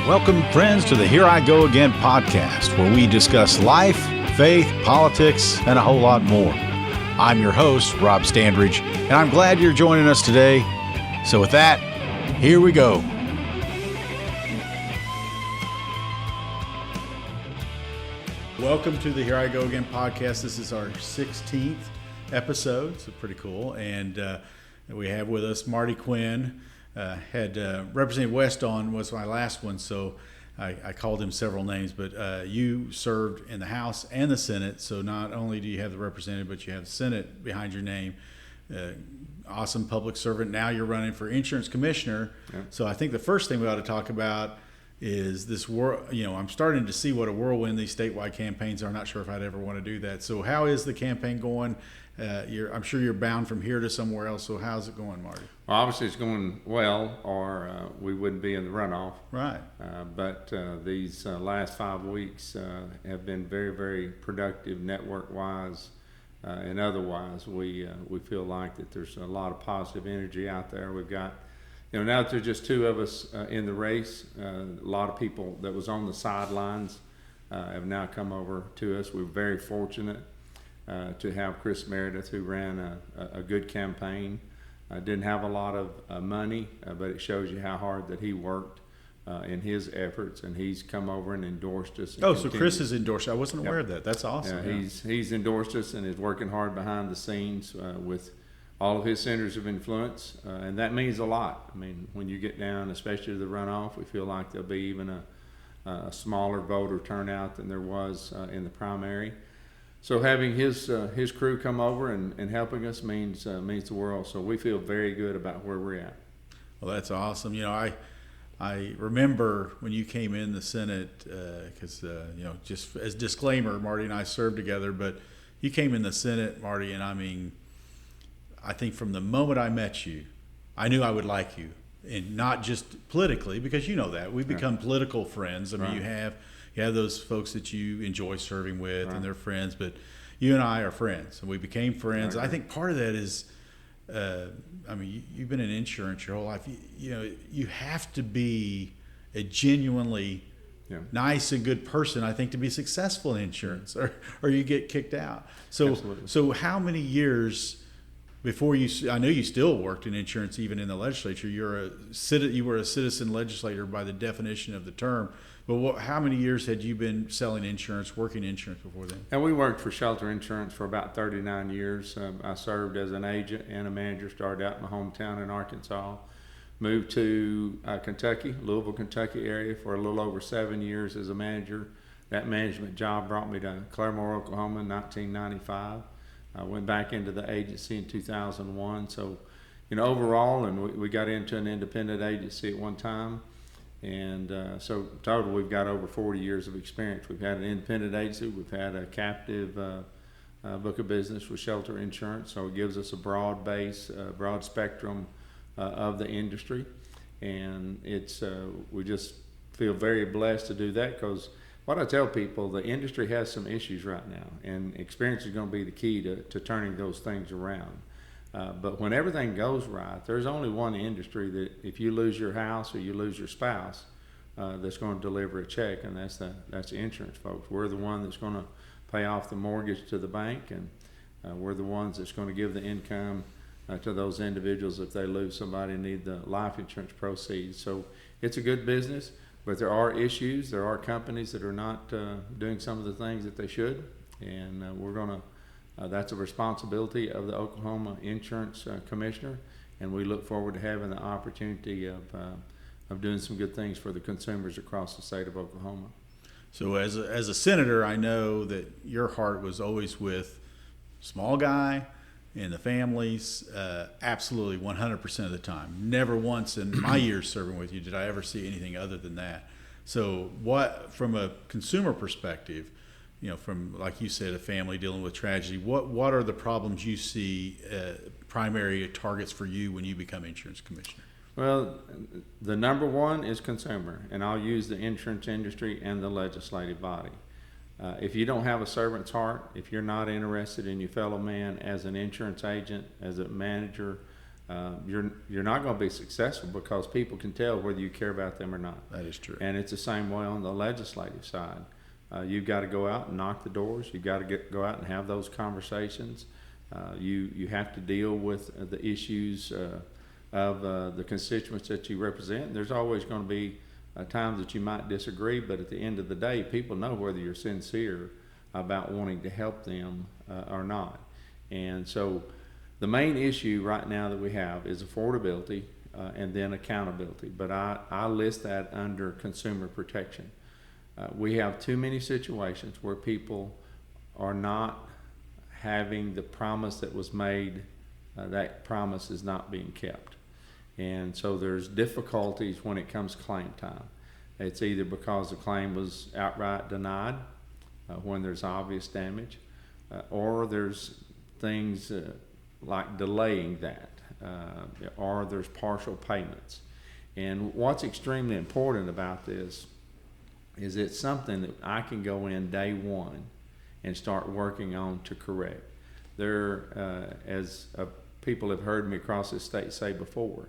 Welcome, friends, to the Here I Go Again podcast, where we discuss life, faith, politics, and a whole lot more. I'm your host, Rob Standridge, and I'm glad you're joining us today. So with that, here we go. Welcome to the Here I Go Again podcast. This is our 16th episode, so pretty cool. And we have with us Marty Quinn. Had Representative West on was my last one, so I called him several names, but you served in the House and the Senate, so not only do you have the representative, but you have the Senate behind your name. Awesome public servant. Now you're running for insurance commissioner. Yeah. So I think the first thing we ought to talk about is this I'm starting to see what a whirlwind these statewide campaigns are. I'm not sure if I'd ever want to do that. So how is the campaign going? I'm sure you're bound from here to somewhere else. So how's it going, Marty? Well, obviously it's going well, or we wouldn't be in the runoff. Right. But these last 5 weeks have been very, very productive, network-wise and otherwise. We feel like that there's a lot of positive energy out there. We've got, now that there's just two of us in the race, a lot of people that was on the sidelines have now come over to us. We're very fortunate to have Chris Meredith, who ran a good campaign. Didn't have a lot of money, but it shows you how hard that he worked in his efforts, and he's come over and endorsed us. And so Chris has endorsed. I wasn't aware of that. That's awesome. Yeah. He's endorsed us and is working hard behind the scenes with all of his centers of influence, and that means a lot. I mean, when you get down, especially to the runoff, we feel like there'll be even a smaller voter turnout than there was in the primary. So having his crew come over and helping us means the world. So we feel very good about where we're at. Well, that's awesome. I remember when you came in the Senate, because just as disclaimer, Marty and I served together, but you came in the Senate, Marty, and I think from the moment I met you, I knew I would like you, and not just politically, because you know that we've become political friends. I mean, right. You have those folks that you enjoy serving with, right, and they're friends, but you and I are friends, and we became friends. I think part of that is, you've been in insurance your whole life. You have to be a genuinely nice and good person, I think, to be successful in insurance, or you get kicked out. So how many years before I know you still worked in insurance, even in the legislature. You were a citizen legislator by the definition of the term. But how many years had you been selling insurance, working insurance before then? And we worked for Shelter Insurance for about 39 years. I served as an agent and a manager. Started out in my hometown in Arkansas. Moved to Kentucky, Louisville, Kentucky area for a little over 7 years as a manager. That management job brought me to Claremore, Oklahoma in 1995. I went back into the agency in 2001. So, overall, and we got into an independent agency at one time. And so total, we've got over 40 years of experience. We've had an independent agency. We've had a captive book of business with Shelter Insurance. So it gives us a broad base, broad spectrum of the industry. And we just feel very blessed to do that, because what I tell people, the industry has some issues right now, and experience is going to be the key to turning those things around. But when everything goes right, there's only one industry that if you lose your house or you lose your spouse, that's going to deliver a check, and that's the insurance folks. We're the one that's going to pay off the mortgage to the bank, and we're the ones that's going to give the income to those individuals if they lose somebody and need the life insurance proceeds. So it's a good business, but there are issues. There are companies that are not doing some of the things that they should, and we're going to that's a responsibility of the Oklahoma Insurance Commissioner, and we look forward to having the opportunity of doing some good things for the consumers across the state of Oklahoma. So as a senator, I know that your heart was always with small guy and the families, absolutely 100% of the time. Never once in my years serving with you did I ever see anything other than that. So what, from a consumer perspective, from, like you said, a family dealing with tragedy, what are the problems you see primary targets for you when you become insurance commissioner? Well, the number one is consumer, and I'll use the insurance industry and the legislative body. If you don't have a servant's heart, if you're not interested in your fellow man as an insurance agent, as a manager, you're not going to be successful, because people can tell whether you care about them or not. That is true. And it's the same way on the legislative side. You've got to go out and knock the doors. You've got to go out and have those conversations. You have to deal with the issues of the constituents that you represent. There's always going to be times that you might disagree, but at the end of the day, people know whether you're sincere about wanting to help them or not. And so the main issue right now that we have is affordability and then accountability. But I list that under consumer protection. We have too many situations where people are not having the promise that was made. That promise is not being kept. And so there's difficulties when it comes claim time. It's either because the claim was outright denied when there's obvious damage, or there's things like delaying that, or there's partial payments. And what's extremely important about this is it's something that I can go in day one and start working on to correct. There, as people have heard me across this state say before,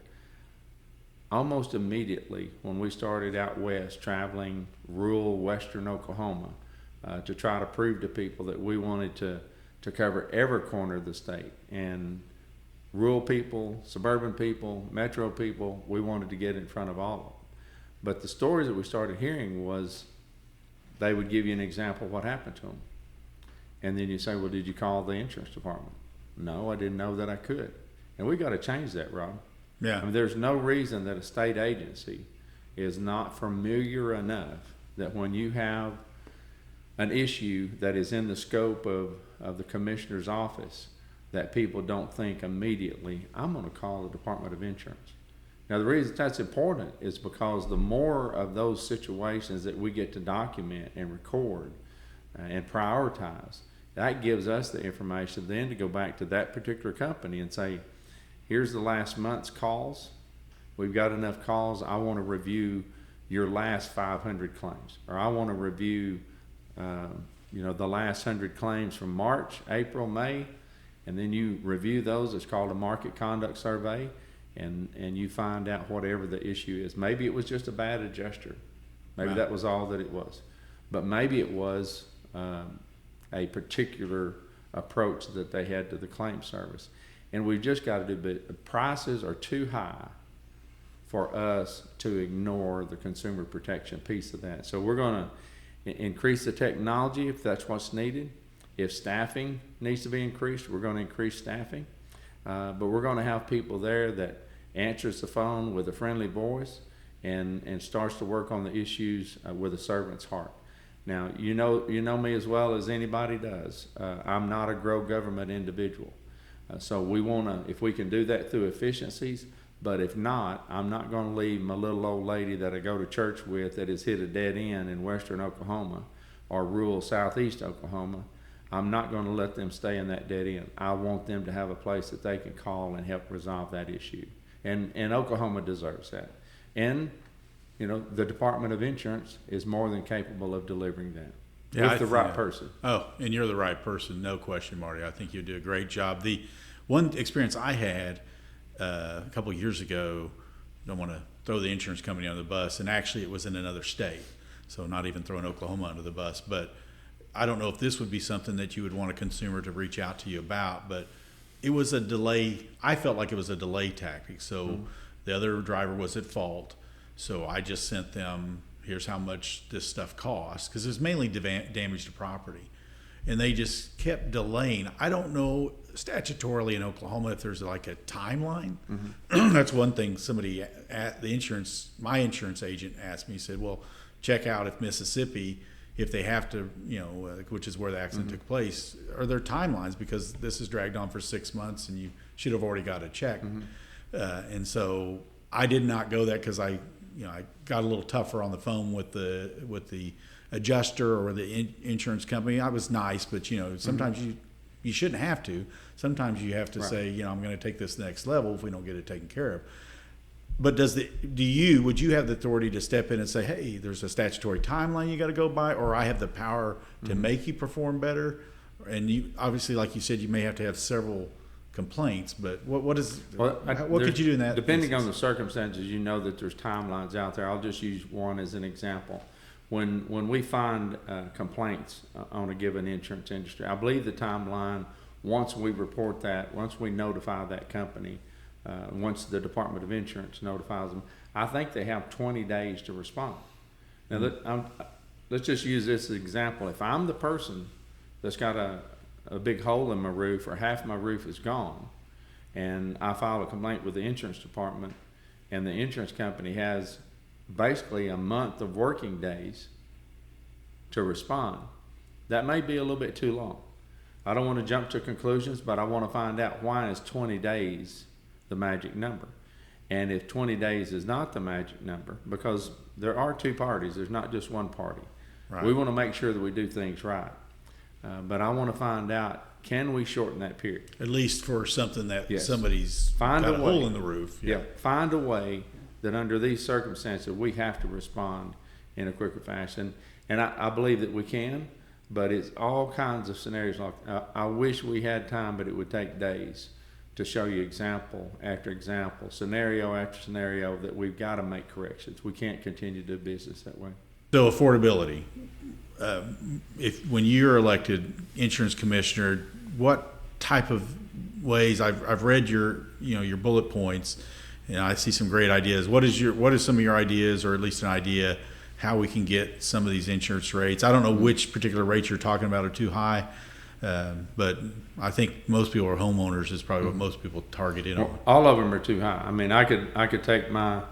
almost immediately when we started out west traveling rural western Oklahoma to try to prove to people that we wanted to cover every corner of the state, and rural people, suburban people, metro people, we wanted to get in front of all of them. But the stories that we started hearing was they would give you an example of what happened to them. And then you say, well, did you call the insurance department? No, I didn't know that I could. And we got to change that, Rob. Yeah. I mean, there's no reason that a state agency is not familiar enough that when you have an issue that is in the scope of the commissioner's office, that people don't think immediately, I'm going to call the Department of Insurance. Now, the reason that's important is because the more of those situations that we get to document and record and prioritize, that gives us the information then to go back to that particular company and say, here's the last month's calls. We've got enough calls. I want to review your last 500 claims, or I want to review the last 100 claims from March, April, May, and then you review those. It's called a market conduct survey. And you find out whatever the issue is. Maybe it was just a bad adjuster. Maybe Right. that was all that it was. But maybe it was a particular approach that they had to the claim service. And we've just got to do, but the prices are too high for us to ignore the consumer protection piece of that. So we're going to increase the technology if that's what's needed. If staffing needs to be increased, we're going to increase staffing. But we're going to have people there that answers the phone with a friendly voice and starts to work on the issues with a servant's heart. Now, you know me as well as anybody does. I'm not a grow government individual. So we want to, if we can do that through efficiencies, but if not, I'm not going to leave my little old lady that I go to church with that has hit a dead end in western Oklahoma or rural southeast Oklahoma. I'm not going to let them stay in that dead end. I want them to have a place that they can call and help resolve that issue. And Oklahoma deserves that. And, the Department of Insurance is more than capable of delivering that with the right person. Oh, and you're the right person, no question, Marty. I think you do a great job. The one experience I had a couple of years ago, don't want to throw the insurance company under the bus, and actually it was in another state, so not even throwing Oklahoma under the bus, but I don't know if this would be something that you would want a consumer to reach out to you about, but it was a delay. I felt like it was a delay tactic. So the other driver was at fault. So I just sent them, here's how much this stuff costs, because it's mainly damage to property. And they just kept delaying. I don't know statutorily in Oklahoma if there's like a timeline. Mm-hmm. That's one thing somebody at my insurance agent asked me. He said, well, check out if Mississippi, if they have to, which is where the accident took place, are there timelines? Because this is dragged on for 6 months and you should have already got a check. And so I did not go that because I got a little tougher on the phone with the adjuster or the insurance company. I was nice, but sometimes you shouldn't have to. Sometimes you have to say, I'm going to take this next level if we don't get it taken care of. But would you have the authority to step in and say, hey, there's a statutory timeline you got to go by, or I have the power to make you perform better? And you obviously, like you said, you may have to have several complaints, but what Well, could you do in that? Depending on instance? the circumstances, you know that there's timelines out there. I'll just use one as an example. When we find complaints on a given insurance industry, I believe the timeline, once we report that, once we notify that company, once the Department of Insurance notifies them, I think they have 20 days to respond. Now, let's just use this as an example. If I'm the person that's got a big hole in my roof, or half my roof is gone, and I file a complaint with the insurance department, and the insurance company has basically a month of working days to respond, that may be a little bit too long. I don't want to jump to conclusions, but I want to find out, why is 20 days the magic number? And if 20 days is not the magic number, because there are two parties, there's not just one party. Right. We want to make sure that we do things right. But I want to find out, can we shorten that period? At least for something that Yes. somebody's Find got a a way. hole in the roof. Yeah, find a way that under these circumstances, we have to respond in a quicker fashion. And I believe that we can, but it's all kinds of scenarios. Like I wish we had time, but it would take days to show you example after example, scenario after scenario, that we've got to make corrections. We can't continue to do business that way. So affordability. If when you're elected insurance commissioner, what type of ways? I've read your bullet points, and I see some great ideas. What is some of your ideas, or at least an idea how we can get some of these insurance rates? I don't know which particular rates you're talking about are too high, but I think most people are homeowners is probably what most people target in on. All of them are too high. I mean, I could take my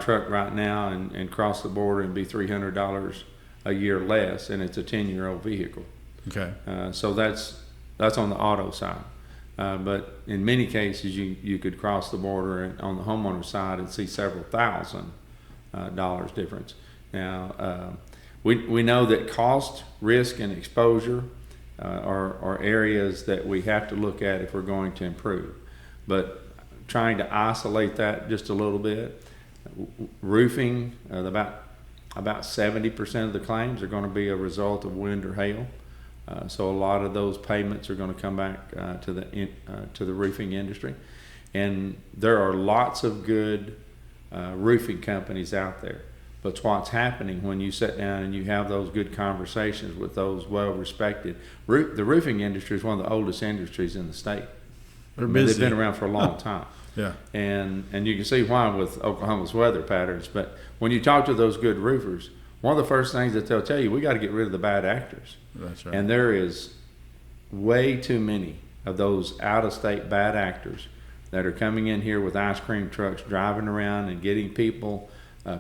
truck right now and cross the border and be $300 a year less, and it's a 10-year-old vehicle. Okay. So that's on the auto side. But in many cases, you could cross the border and on the homeowner side and see several $1,000 difference. Now, we know that cost, risk, and exposure are areas that we have to look at if we're going to improve. But trying to isolate that just a little bit, roofing, about 70% of the claims are going to be a result of wind or hail. So a lot of those payments are going to come back to the roofing industry. And there are lots of good roofing companies out there. But what's happening when you sit down and you have those good conversations with those well-respected, the roofing industry is one of the oldest industries in the state. They're busy. They've been around for a long time. Yeah. And you can see why with Oklahoma's weather patterns. But when you talk to those good roofers, one of the first things that they'll tell you, we got to get rid of the bad actors. That's right. And there is way too many of those out-of-state bad actors that are coming in here with ice cream trucks, driving around and getting people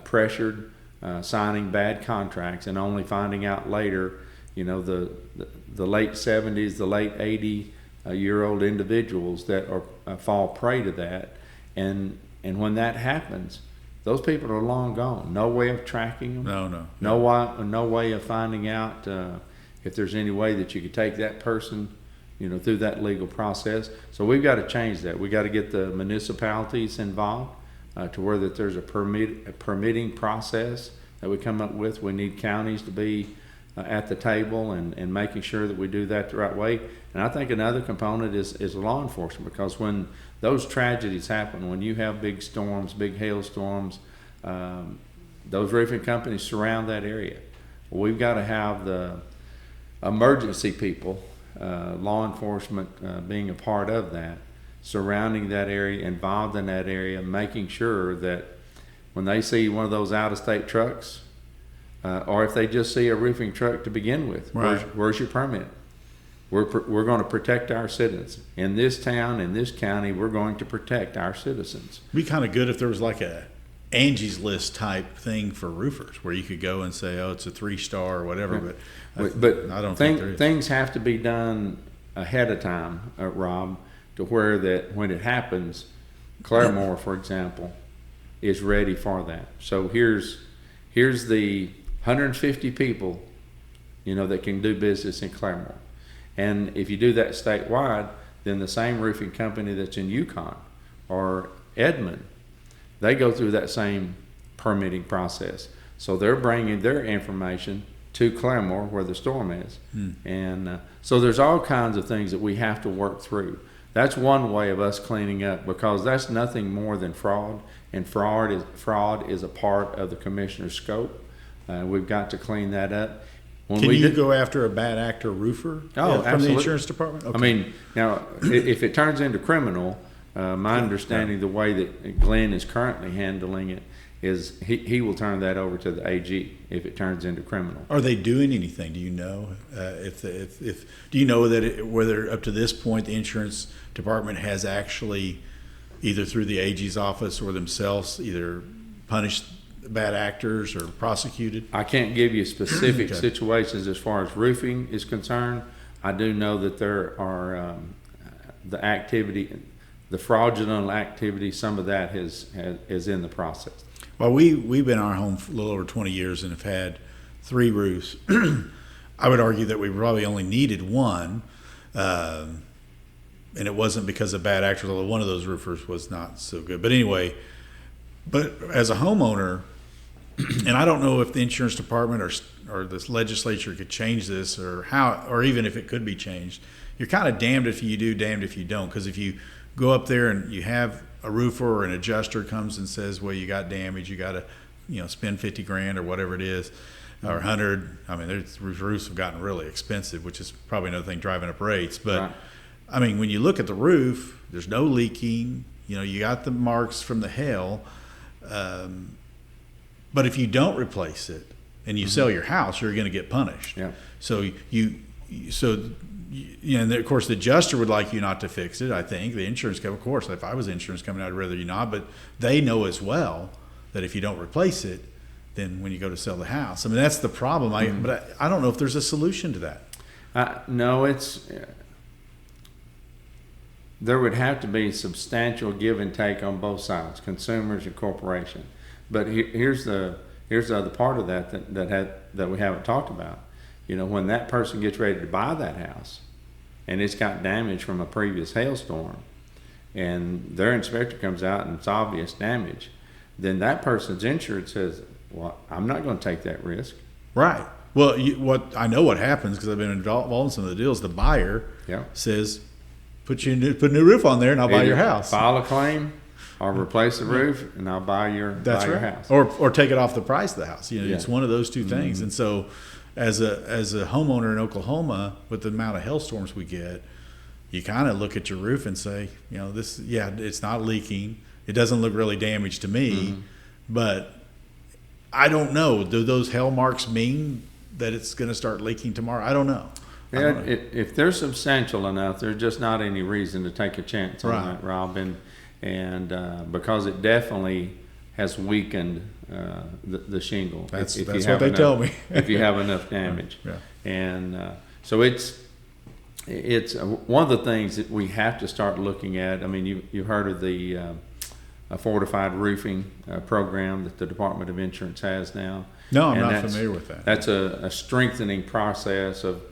pressured, signing bad contracts, and only finding out later, the late 70s, the late 80-year-old individuals that fall prey to that. And when that happens, those people are long gone. No way of tracking them. No way of finding out if there's any way that you could take that person, through that legal process. So we've got to change that. We got to get the municipalities involved to where that there's a permitting process that we come up with. We need counties to be at the table and making sure that we do that the right way. And I think another component is law enforcement, because when those tragedies happen, when you have big storms, big hailstorms, those roofing companies surround that area. We've got to have the emergency people, law enforcement being a part of that, surrounding that area, involved in that area, making sure that when they see one of those out-of-state trucks, or if they just see a roofing truck to begin with, right. Where's your permit? We're going to protect our citizens. In this town, in this county, we're going to protect our citizens. It'd be kind of good if there was like a Angie's List type thing for roofers, where you could go and say, oh, it's a 3-star or whatever. Yeah. But I don't think there is. Things have to be done ahead of time, Rob, to where that when it happens, Claremore, for example, is ready for that. So here's the 150 people, that can do business in Claremore. And if you do that statewide, then the same roofing company that's in Yukon or Edmond, they go through that same permitting process. So they're bringing their information to Claremore where the storm is. And so there's all kinds of things that we have to work through. That's one way of us cleaning up, because that's nothing more than fraud, and fraud is a part of the commissioner's scope. We've got to clean that up. Can you go after a bad actor roofer from absolutely. the insurance department? Okay. I mean, now, if it turns into criminal, my understanding, the way that Glenn is currently handling it, is he will turn that over to the AG if it turns into criminal. Are they doing anything? Do you know do you know that whether up to this point the insurance department has actually, either through the AG's office or themselves, either punished bad actors or prosecuted? I can't give you specific Okay. situations as far as roofing is concerned. I do know that there are the fraudulent activity. Some of that is in the process. Well, we've been in our home for a little over 20 years and have had 3 roofs. I would argue that we probably only needed one, and it wasn't because of bad actors, although one of those roofers was not so good. But anyway, as a homeowner, and I don't know if the insurance department or this legislature could change this, or how, or even if it could be changed, you're kind of damned if you do, damned if you don't. Because if you go up there and you have a roofer or an adjuster comes and says, well, you got damage, you got to spend 50 grand or whatever it is, or 100. I mean, roofs have gotten really expensive, which is probably another thing driving up rates. But Right. I mean, when you look at the roof, there's no leaking. You got the marks from the hail. But if you don't replace it and you sell your house, you're going to get punished. Yeah. So and of course the adjuster would like you not to fix it. I think the insurance company, of course, if I was insurance company, I'd rather you not. But they know as well that if you don't replace it, then when you go to sell the house, I mean, that's the problem. But I don't know if there's a solution to that. No, there would have to be substantial give and take on both sides, consumers and corporation. But here's the other part of that we haven't talked about. When that person gets ready to buy that house, and it's got damage from a previous hailstorm, and their inspector comes out and it's obvious damage, then that person's insurance says, well, I'm not going to take that risk. Right. Well, I know what happens because I've been involved in some of the deals. The buyer says, put a new roof on there and I'll buy your house. File a claim or replace the roof and I'll buy your house. Or take it off the price of the house. It's one of those two things. And so as a homeowner in Oklahoma, with the amount of hailstorms we get, you kind of look at your roof and say, it's not leaking. It doesn't look really damaged to me, but I don't know. Do those hail marks mean that it's going to start leaking tomorrow? I don't know. Yeah, if they're substantial enough, there's just not any reason to take a chance on that, Rob. And because it definitely has weakened the shingle. That's what they tell me. If you have enough damage. Yeah. And so it's one of the things that we have to start looking at. I mean, you've heard of the fortified roofing program that the Department of Insurance has now. No, I'm not familiar with that. That's a strengthening process of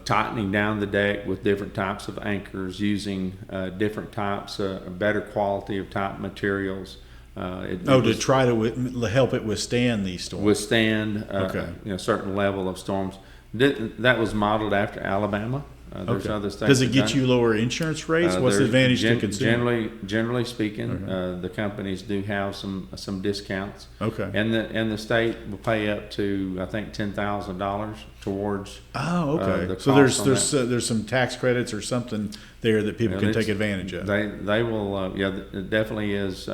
tightening down the deck with different types of anchors, using different types of better quality of type materials. To try to help it withstand these storms. Withstand a certain level of storms. That was modeled after Alabama. There's other states. Does it get you lower insurance rates? What's the advantage to consumer? Generally speaking, the companies do have some discounts. Okay. And the state will pay up to, I think, $10,000 towards. Oh, okay. The So cost there's some tax credits or something there that people can take advantage of. They will. It definitely is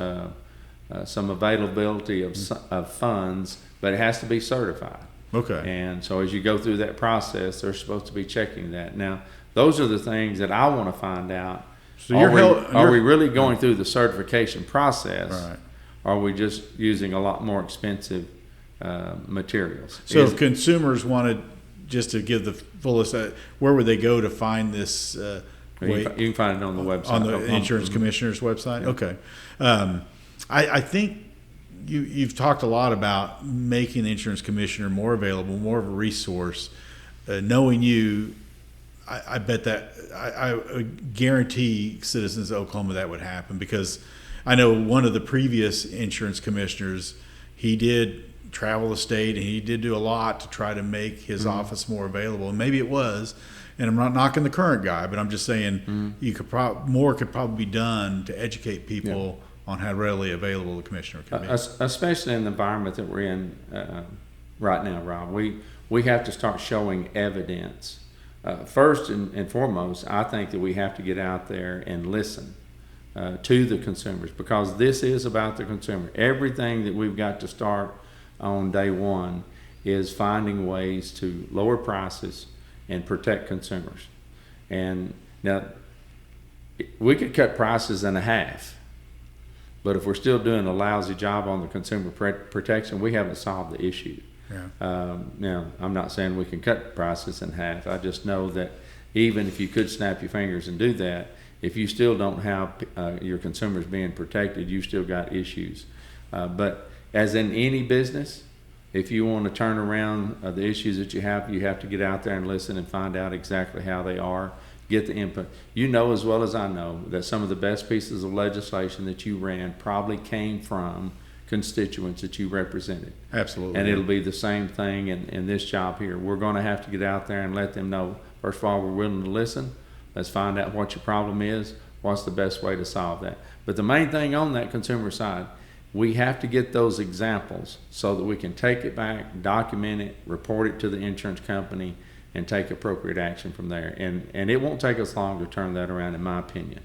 some availability of funds, but it has to be certified. Okay. And so as you go through that process, they're supposed to be checking that. Now, those are the things that I want to find out. So are we really going through the certification process? Right. Or are we just using a lot more expensive materials? So if consumers wanted just to give the fullest, where would they go to find this? You can find it on the website. On the insurance commissioner's website? Yeah. Okay. I think you've talked a lot about making the insurance commissioner more available, more of a resource. Knowing you, I bet that I guarantee citizens of Oklahoma that would happen, because I know one of the previous insurance commissioners, he did travel the state and he did do a lot to try to make his office more available. And maybe it was, And I'm not knocking the current guy, but I'm just saying you could more could probably be done to educate people on how readily available the commissioner can be. Especially in the environment that we're in right now, Rob. We have to start showing evidence. First and foremost, I think that we have to get out there and listen to the consumers, because this is about the consumer. Everything that we've got to start on day one is finding ways to lower prices and protect consumers. And now, we could cut prices in half, but if we're still doing a lousy job on the consumer protection, we haven't solved the issue. Yeah. Now, I'm not saying we can cut prices in half. I just know that even if you could snap your fingers and do that, if you still don't have your consumers being protected, you still got issues. But as in any business, if you want to turn around the issues that you have to get out there and listen and find out exactly how they are, get the input. You know as well as I know that some of the best pieces of legislation that you ran probably came from constituents that you represented. Absolutely. And it'll be the same thing in this job here. We're going to have to get out there and let them know, first of all, we're willing to listen. Let's find out what your problem is. What's the best way to solve that? But the main thing on that consumer side, we have to get those examples so that we can take it back, document it, report it to the insurance company, and take appropriate action from there. And it won't take us long to turn that around, in my opinion.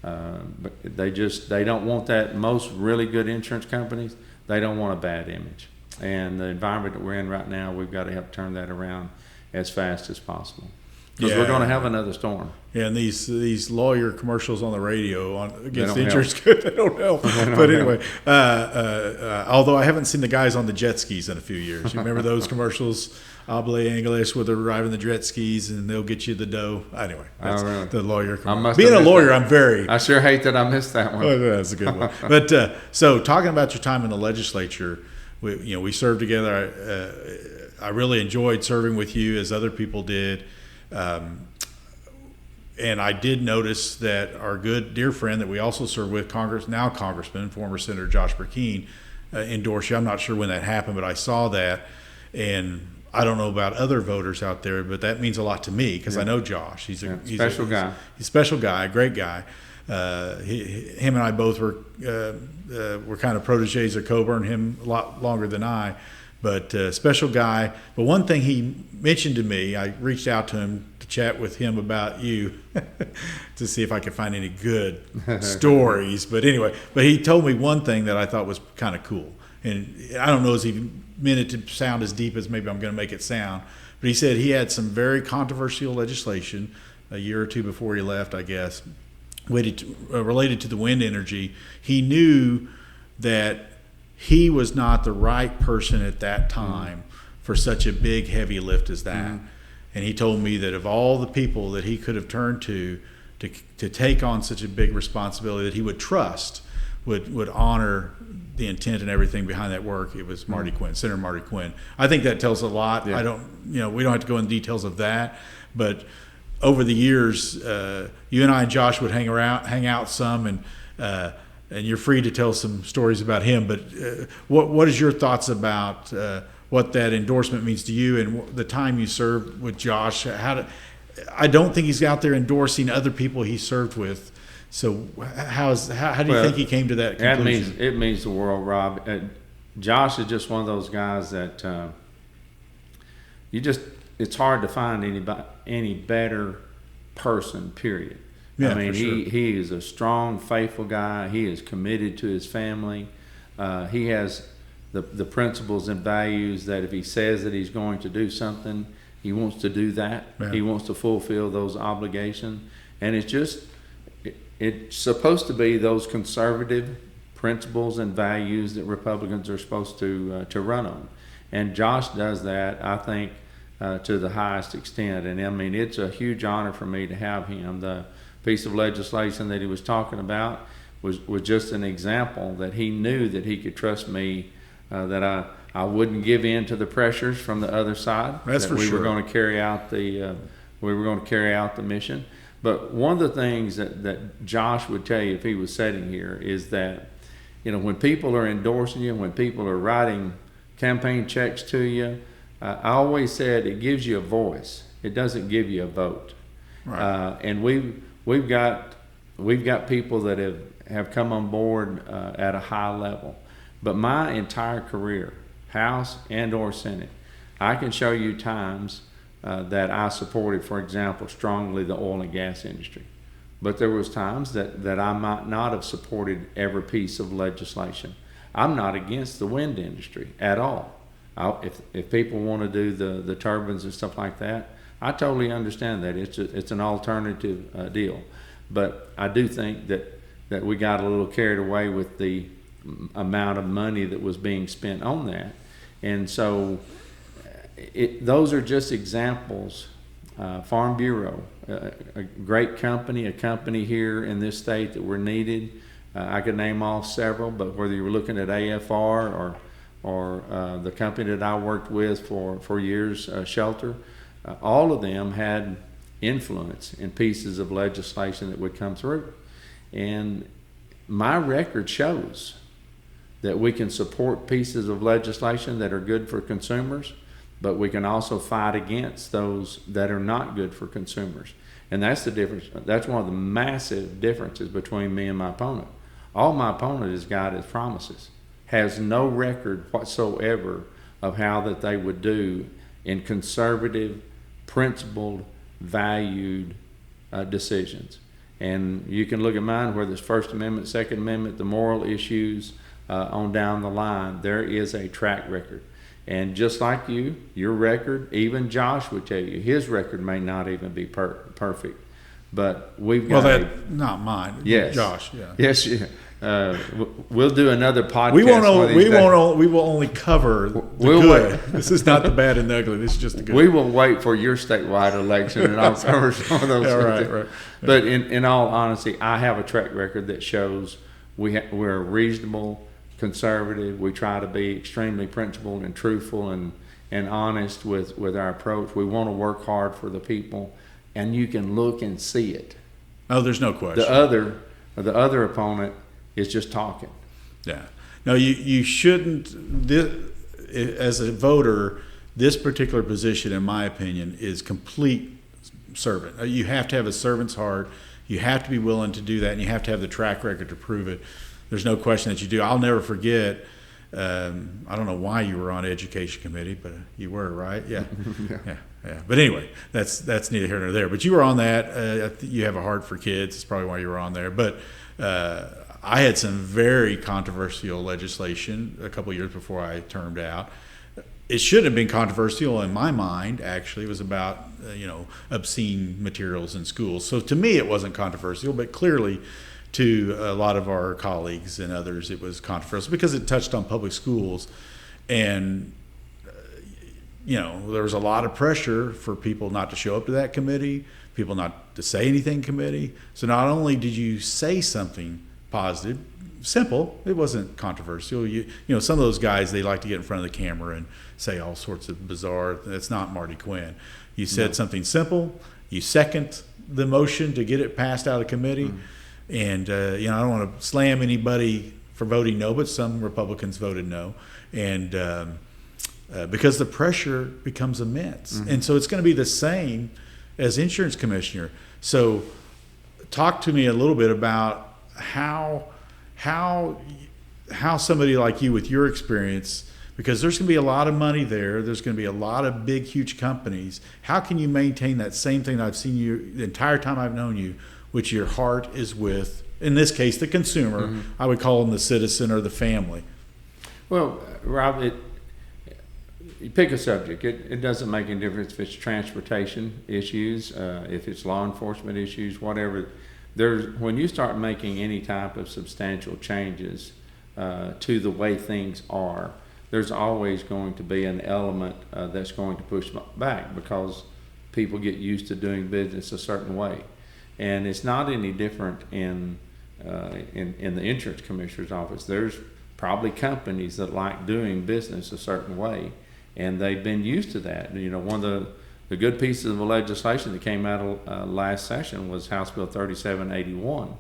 But they don't want that. Most really good insurance companies, they don't want a bad image. And the environment that we're in right now, we've got to help turn that around as fast as possible. Because we're going to have another storm. Yeah, and these lawyer commercials on the radio against the insurance they don't help. But anyway, although I haven't seen the guys on the jet skis in a few years. You remember those commercials? Habla English, where they're driving the jet skis and they'll get you the dough. Anyway, that's the lawyer commercial. Being a lawyer, I sure hate that I missed that one. Oh, that's a good one. But so talking about your time in the legislature, we served together. I really enjoyed serving with you, as other people did. And I did notice that our good dear friend that we also served with, Congressman, former Senator Josh Burkeen, endorsed you. I'm not sure when that happened, but I saw that. And I don't know about other voters out there, but that means a lot to me because I know Josh. He's a special guy. He's a special guy, great guy. Him and I both were kind of proteges of Coburn, him a lot longer than I. But special guy. But one thing he mentioned to me, I reached out to him to chat with him about you to see if I could find any good stories. But anyway, he told me one thing that I thought was kind of cool. And I don't know if he meant it to sound as deep as maybe I'm going to make it sound. But he said he had some very controversial legislation a year or two before he left, I guess, related to the wind energy. He knew that he was not the right person at that time for such a big, heavy lift as that. And he told me that of all the people that he could have turned to take on such a big responsibility that he would trust, would honor the intent and everything behind that work, it was Marty Quinn, Senator Marty Quinn. I think that tells a lot. Yeah. We don't have to go into details of that, but over the years, you and I and Josh would hang out some, and you're free to tell some stories about him. But what is your thoughts about what that endorsement means to you and the time you served with Josh? I don't think he's out there endorsing other people he served with. So how do you think he came to that conclusion? It means the world, Rob. Josh is just one of those guys that it's hard to find any better person, period. Yeah, I mean, for sure. he is a strong, faithful guy. He is committed to his family. He has the principles and values that if he says that he's going to do something, he wants to do that. Yeah. He wants to fulfill those obligations. And it's supposed to be those conservative principles and values that Republicans are supposed to run on. And Josh does that, I think, to the highest extent. And I mean, it's a huge honor for me to have him. The piece of legislation that he was talking about was just an example that he knew that he could trust me, that I wouldn't give in to the pressures from the other side. That's for sure. We were going to carry out the mission. But one of the things that Josh would tell you if he was sitting here is that, when people are endorsing you, when people are writing campaign checks to you, I always said it gives you a voice. It doesn't give you a vote. Right. And we've got people that have come on board at a high level. But my entire career, House and or Senate, I can show you times that I supported, for example, strongly the oil and gas industry. But there was times that I might not have supported every piece of legislation. I'm not against the wind industry at all. If people want to do the turbines and stuff like that, I totally understand that. It's an alternative deal. But I do think that we got a little carried away with the amount of money that was being spent on that. And so those are just examples. Farm Bureau, a great company, a company here in this state that were needed. I could name off several, but whether you were looking at AFR or the company that I worked with for years, Shelter, all of them had influence in pieces of legislation that would come through. And my record shows that we can support pieces of legislation that are good for consumers, but we can also fight against those that are not good for consumers. And that's the difference. That's one of the massive differences between me and my opponent. All my opponent has got is promises, has no record whatsoever of how that they would do in conservative, principled, valued decisions. And you can look at mine where there's First Amendment, Second Amendment, the moral issues on down the line. There is a track record. And just like you, your record, even Josh would tell you, his record may not even be perfect. But we've got not mine. Yes. Josh, yeah. Yes, yeah. We'll do another podcast. We will only cover the good. This is not the bad and the ugly. This is just the good. We will wait for your statewide election, and I'll cover some of those. Right. But in all honesty, I have a track record that shows we're reasonable, conservative. We try to be extremely principled and truthful and honest with our approach. We want to work hard for the people, and you can look and see it. Oh, there's no question. The other opponent is just talking. Yeah. No, you shouldn't. As a voter, this particular position, in my opinion, is complete servant. You have to have a servant's heart. You have to be willing to do that, and you have to have the track record to prove it. There's no question that you do. I'll never forget. I don't know why you were on Education Committee, but you were, right? Yeah. Yeah. But anyway, that's neither here nor there. But you were on that. You have a heart for kids. It's probably why you were on there. But I had some very controversial legislation a couple of years before I termed out. It shouldn't have been controversial in my mind. Actually, it was about obscene materials in schools. So to me, it wasn't controversial, but clearly, to a lot of our colleagues and others, it was controversial because it touched on public schools, and there was a lot of pressure for people not to show up to that committee, people not to say anything committee. So not only did you say something positive, simple, it wasn't controversial. Some of those guys, they like to get in front of the camera and say all sorts of bizarre. That's not Marty Quinn. You said something simple. You second the motion to get it passed out of committee. And I don't want to slam anybody for voting no, but some Republicans voted no, and because the pressure becomes immense. And so it's going to be the same as insurance commissioner. So talk to me a little bit about how somebody like you with your experience, because there's going to be a lot of money there's going to be a lot of big, huge companies. How can you maintain that same thing that I've seen you the entire time I've known you, which your heart is with, in this case, the consumer? I would call them the citizen or the family. Well, Rob, you pick a subject. It doesn't make any difference if it's transportation issues, if it's law enforcement issues, whatever. When you start making any type of substantial changes to the way things are, there's always going to be an element that's going to push back because people get used to doing business a certain way. And it's not any different in the insurance commissioner's office. There's probably companies that like doing business a certain way, and they've been used to that. One of the good pieces of legislation that came out of last session was House Bill 3781,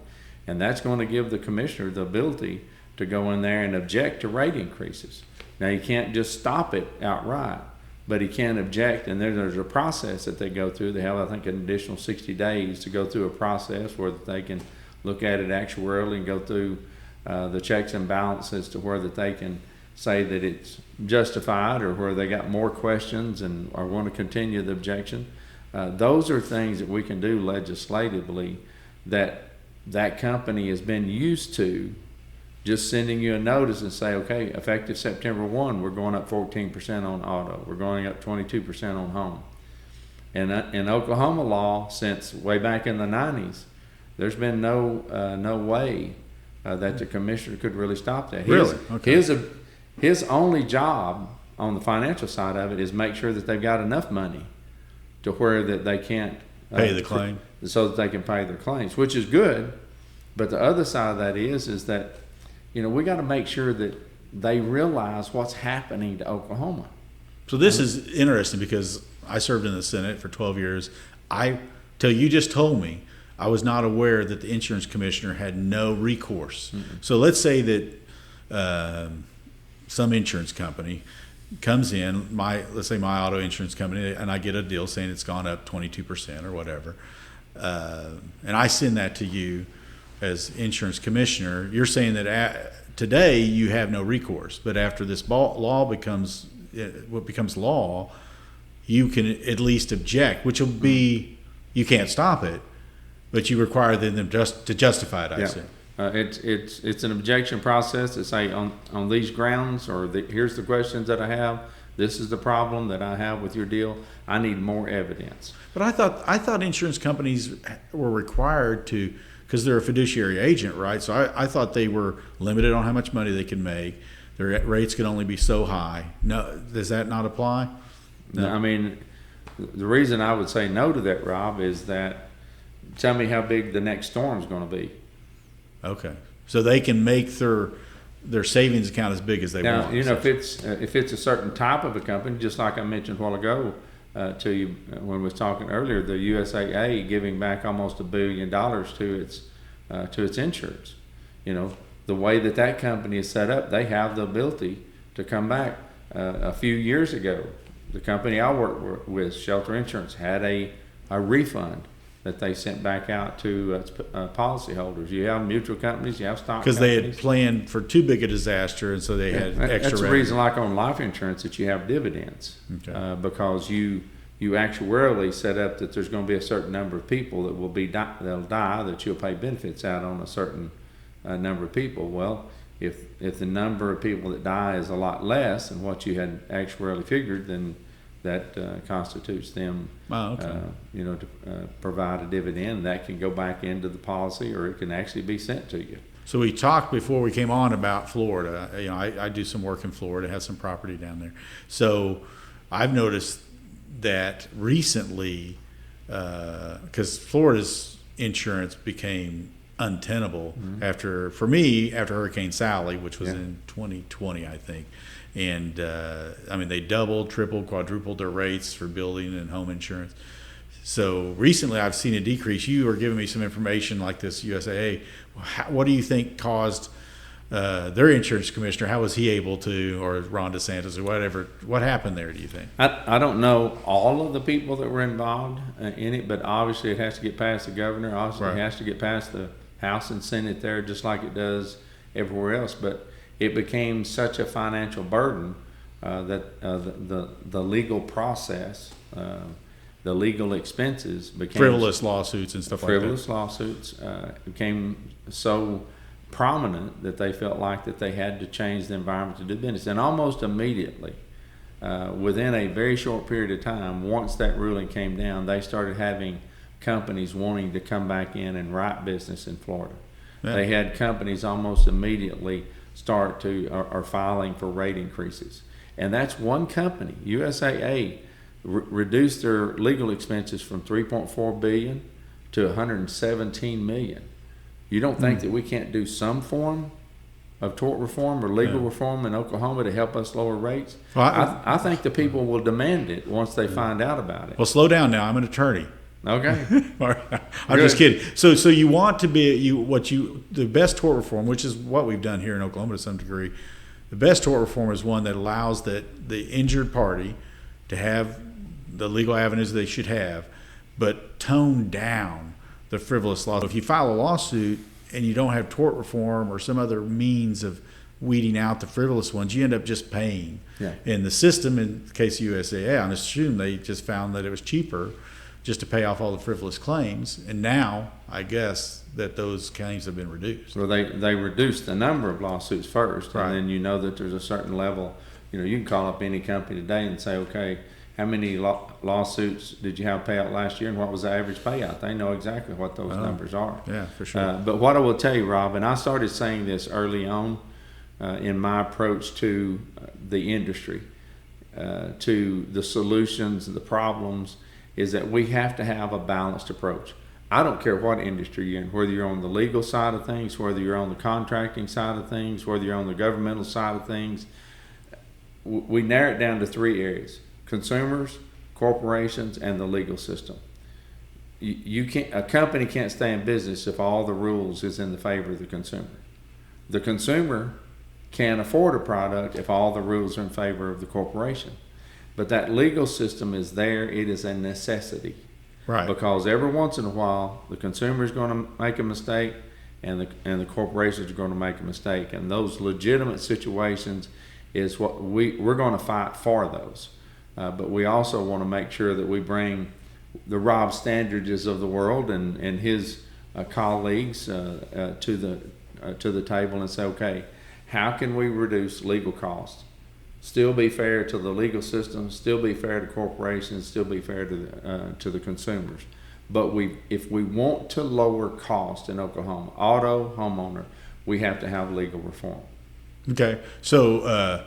and that's going to give the commissioner the ability to go in there and object to rate increases. Now, you can't just stop it outright, but he can't object. And there's a process that they go through. They have, I think, an additional 60 days to go through a process where they can look at it actuarially and go through the checks and balances to where that they can say that it's justified, or where they got more questions and are going to continue the objection. Those are things that we can do legislatively that company has been used to just sending you a notice and say, okay, effective September 1, we're going up 14% on auto. We're going up 22% on home. And in Oklahoma law, since way back in the 90s, there's been no way that the commissioner could really stop that. Really? Okay. His only job on the financial side of it is make sure that they've got enough money to where that they can't pay the claim, so that they can pay their claims, which is good. But the other side of that is that, we got to make sure that they realize what's happening to Oklahoma. So this is interesting because I served in the Senate for 12 years. Till you just told me, I was not aware that the insurance commissioner had no recourse. Mm-hmm. So let's say that some insurance company comes in, let's say my auto insurance company, and I get a deal saying it's gone up 22% or whatever, and I send that to you as insurance commissioner. You're saying that today you have no recourse, but after this law becomes law, you can at least object, which will be, you can't stop it, but you require them just to justify it. I assume. It's an objection process to say on these grounds, or here's the questions that I have. This is the problem that I have with your deal. I need more evidence. But I thought insurance companies were required to, because they're a fiduciary agent, right? So I thought they were limited on how much money they can make. Their rates could only be so high. No, does that not apply? No. I mean, the reason I would say no to that, Rob, is that tell me how big the next storm is going to be. Okay, so they can make their savings account as big as they want. Now, if it's a certain type of a company, just like I mentioned a while ago to you when we was talking earlier, the USAA giving back almost $1 billion to its insurance. The way that company is set up, they have the ability to come back. A few years ago, the company I work with, Shelter Insurance, had a refund that they sent back out to policyholders. You have mutual companies, you have stock companies. Because they had planned for too big a disaster, and so they had extra That's the revenue. reason, like on life insurance, that you have dividends. Okay. Because you actuarially set up that there's going to be a certain number of people that they'll die, that you'll pay benefits out on a certain number of people. Well, if the number of people that die is a lot less than what you had actuarially figured, then that constitutes them, to provide a dividend that can go back into the policy, or it can actually be sent to you. So we talked before we came on about Florida. I do some work in Florida, have some property down there. So I've noticed that recently, because Florida's insurance became untenable after Hurricane Sally, which was in 2020, I think. And they doubled, tripled, quadrupled their rates for building and home insurance. So recently I've seen a decrease. You were giving me some information like this USAA. What do you think caused their insurance commissioner? How was he able to, or Ron DeSantis or whatever? What happened there, do you think? I don't know all of the people that were involved in it, but obviously it has to get past the governor. Obviously It has to get past the House and Senate there, just like it does everywhere else. But it became such a financial burden that the legal process, the legal expenses became frivolous lawsuits and stuff like that. Frivolous lawsuits became so prominent that they felt like that they had to change the environment to do business. And almost immediately, within a very short period of time, once that ruling came down, they started having companies wanting to come back in and write business in Florida. Yeah. They had companies almost immediately are filing for rate increases. And that's one company. USAA reduced their legal expenses from $3.4 billion to $117 million. You don't think that we can't do some form of tort reform or legal reform in Oklahoma to help us lower rates? Well, I think the people will demand it once they find out about it. Well, slow down now. I'm an attorney. Okay. I'm just kidding. So you want to be the best tort reform, which is what we've done here in Oklahoma to some degree. The best tort reform is one that allows that the injured party to have the legal avenues they should have, but tone down the frivolous law. If you file a lawsuit and you don't have tort reform or some other means of weeding out the frivolous ones, you end up just paying. Yeah. And the system, in the case of USAA, I assume they just found that it was cheaper just to pay off all the frivolous claims. And now, I guess, that those claims have been reduced. Well, they reduced the number of lawsuits first, Right. and then you know that there's a certain level. You know, you can call up any company today and say, okay, how many lawsuits did you have payout last year, and what was the average payout? They know exactly what those numbers are. Yeah, for sure. But what I will tell you, Rob, and I started saying this early on in my approach to the industry, to the solutions, the problems, is that we have to have a balanced approach. I don't care what industry you're in, whether you're on the legal side of things, whether you're on the contracting side of things, whether you're on the governmental side of things. We narrow it down to 3 areas: consumers, corporations, and the legal system. You can't, a company can't stay in business if all the rules is in the favor of the consumer. The consumer can't afford a product if all the rules are in favor of the corporation. But that legal system is there. It is a necessity. Right. Because every once in a while, the consumer is going to make a mistake, and the corporations are going to make a mistake. And those legitimate situations is what we're going to fight for those. But we also want to make sure that we bring the Rob Standridges of the world and his colleagues to the table and say, okay, how can we reduce legal costs? Still be fair to the legal system, still be fair to corporations, still be fair to the consumers. But if we want to lower cost in Oklahoma, auto, homeowner, we have to have legal reform. Okay, so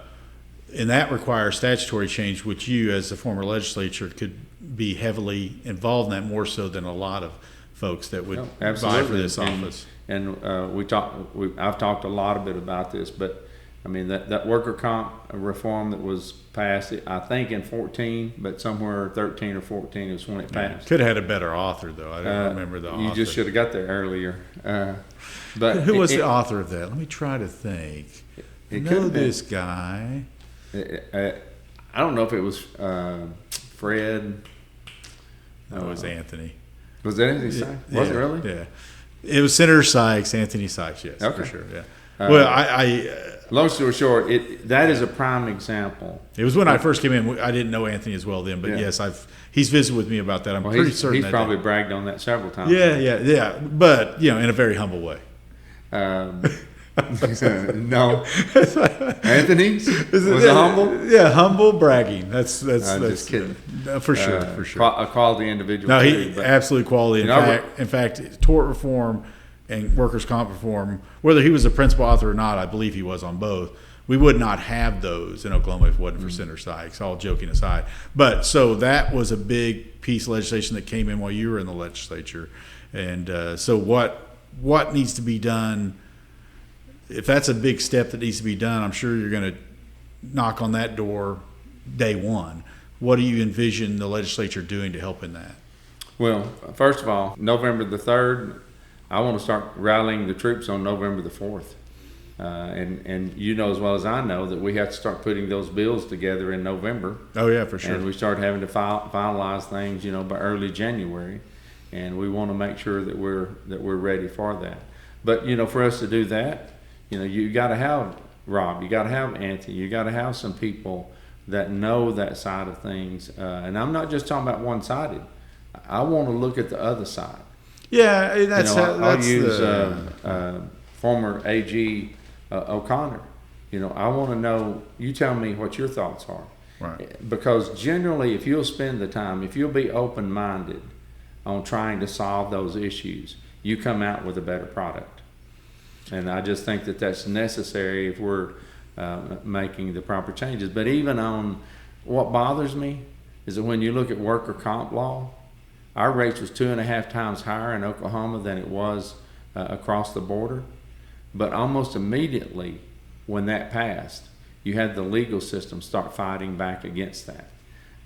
and that requires statutory change, which you, as the former legislature, could be heavily involved in that, more so than a lot of folks that would vie for this office. And I've talked a lot bit about this, but I mean that worker comp reform that was passed, I think in 14, but somewhere 13 or 14 is when it passed. Could have had a better author, though. I don't remember the author. You just should have got there earlier. But who was the author of that? Let me try to think. It know could have been this guy. I don't know if it was Fred. No, it was Anthony. Was that Anthony Sykes? Was it really? Yeah. It was Senator Sykes, Anthony Sykes, yes, Okay. for sure. Yeah. Well, long story short, that is a prime example. It was when I first came in. I didn't know Anthony as well then, but Yeah. yes, he's visited with me about that. I'm pretty certain he's that probably bragged on that several times. Yeah, but in a very humble way. No, Anthony was it humble? Yeah, humble bragging. That's just kidding. For sure. A quality individual. No, too, he absolutely quality. In fact, tort reform and workers' comp reform, whether he was a principal author or not, I believe he was on both. We would not have those in Oklahoma if it wasn't for Senator Sykes, all joking aside. But so that was a big piece of legislation that came in while you were in the legislature. And so what needs to be done? If that's a big step that needs to be done, I'm sure you're going to knock on that door day one. What do you envision the legislature doing to help in that? Well, first of all, November the 3rd, I want to start rallying the troops on November the 4th. And you know as well as I know that we have to start putting those bills together in November. Oh, yeah, for sure. And we start having to finalize things, by early January. And we want to make sure that we're ready for that. But, for us to do that, you got to have Rob, you got to have Anthony, you got to have some people that know that side of things. And I'm not just talking about one-sided. I want to look at the other side. Yeah, that's I'll use former AG O'Connor. I want to know. You tell me what your thoughts are. Right. Because generally, if you'll spend the time, if you'll be open-minded on trying to solve those issues, you come out with a better product. And I just think that that's necessary if we're making the proper changes. But even on what bothers me is that when you look at worker comp law, our rates was 2.5 times higher in Oklahoma than it was across the border. But almost immediately when that passed, you had the legal system start fighting back against that.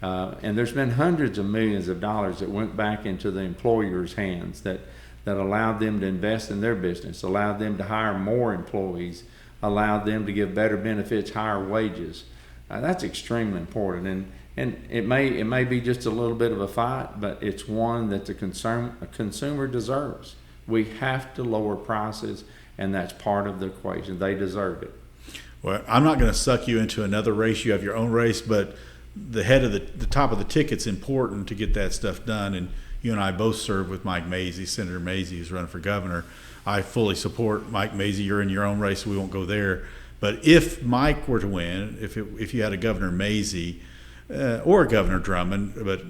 And there's been hundreds of millions of dollars that went back into the employers' hands that allowed them to invest in their business, allowed them to hire more employees, allowed them to give better benefits, higher wages. That's extremely important. And it may be just a little bit of a fight, but it's one that a consumer deserves. We have to lower prices, and that's part of the equation. They deserve it. Well, I'm not going to suck you into another race. You have your own race, but the head of the top of the ticket's important to get that stuff done. And you and I both serve with Mike Mazie, Senator Mazie, who's running for governor. I fully support Mike Mazie. You're in your own race, so we won't go there. But if Mike were to win, if you had a Governor Mazie or a Governor Drummond, but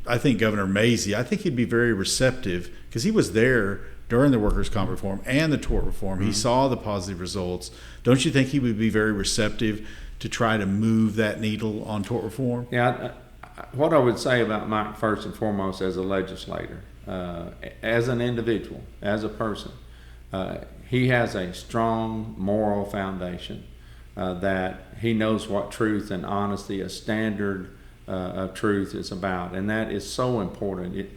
I think Governor Mazie, I think he'd be very receptive because he was there during the workers' comp reform and the tort reform. He saw the positive results. Don't you think he would be very receptive to try to move that needle on tort reform? Yeah, what I would say about Mike, first and foremost, as a legislator, as an individual, as a person, he has a strong moral foundation that he knows what truth and honesty, a standard of truth, is about, and that is so important.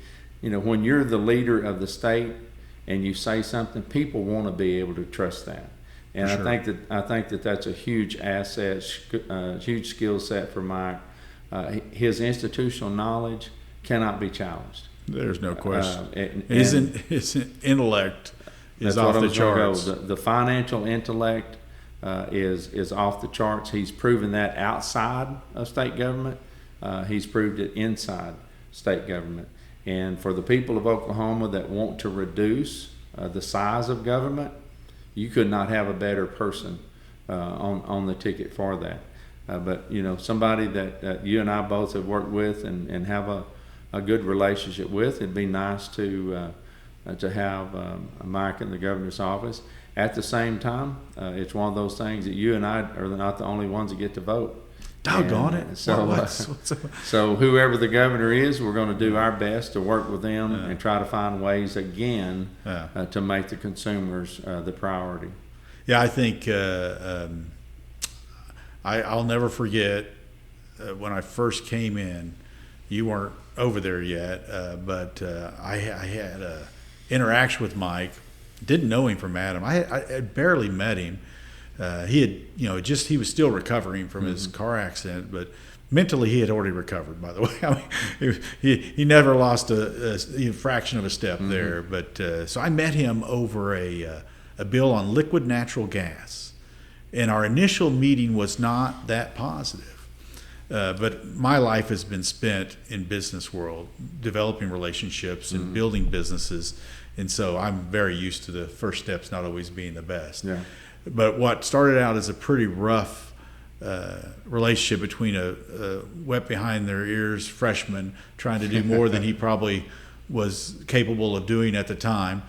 When you're the leader of the state and you say something, people want to be able to trust that. And sure. I think that that's a huge asset, huge skill set for Mike. His institutional knowledge cannot be challenged. There's no question. His intellect is off the charts. The financial intellect is off the charts. He's proven that outside of state government. He's proved it inside state government. And for the people of Oklahoma that want to reduce the size of government, you could not have a better person on the ticket for that. But somebody that you and I both have worked with and have a good relationship with, it'd be nice to have Mike in the governor's office. At the same time, it's one of those things that you and I are not the only ones that get to vote. Doggone it. So whoever the governor is, we're going to do our best to work with them and try to find ways again to make the consumers the priority. Yeah, I think I'll never forget when I first came in. You weren't over there yet, but I had an interaction with Mike. Didn't know him from Adam. I had barely met him. He had, he was still recovering from his car accident, but mentally he had already recovered, by the way. I mean, he never lost a fraction of a step there. But so I met him over a bill on liquid natural gas. And our initial meeting was not that positive. But my life has been spent in business world, developing relationships and building businesses. And so I'm very used to the first steps not always being the best. Yeah. But what started out as a pretty rough relationship between a wet behind their ears freshman trying to do more than he probably was capable of doing at the time,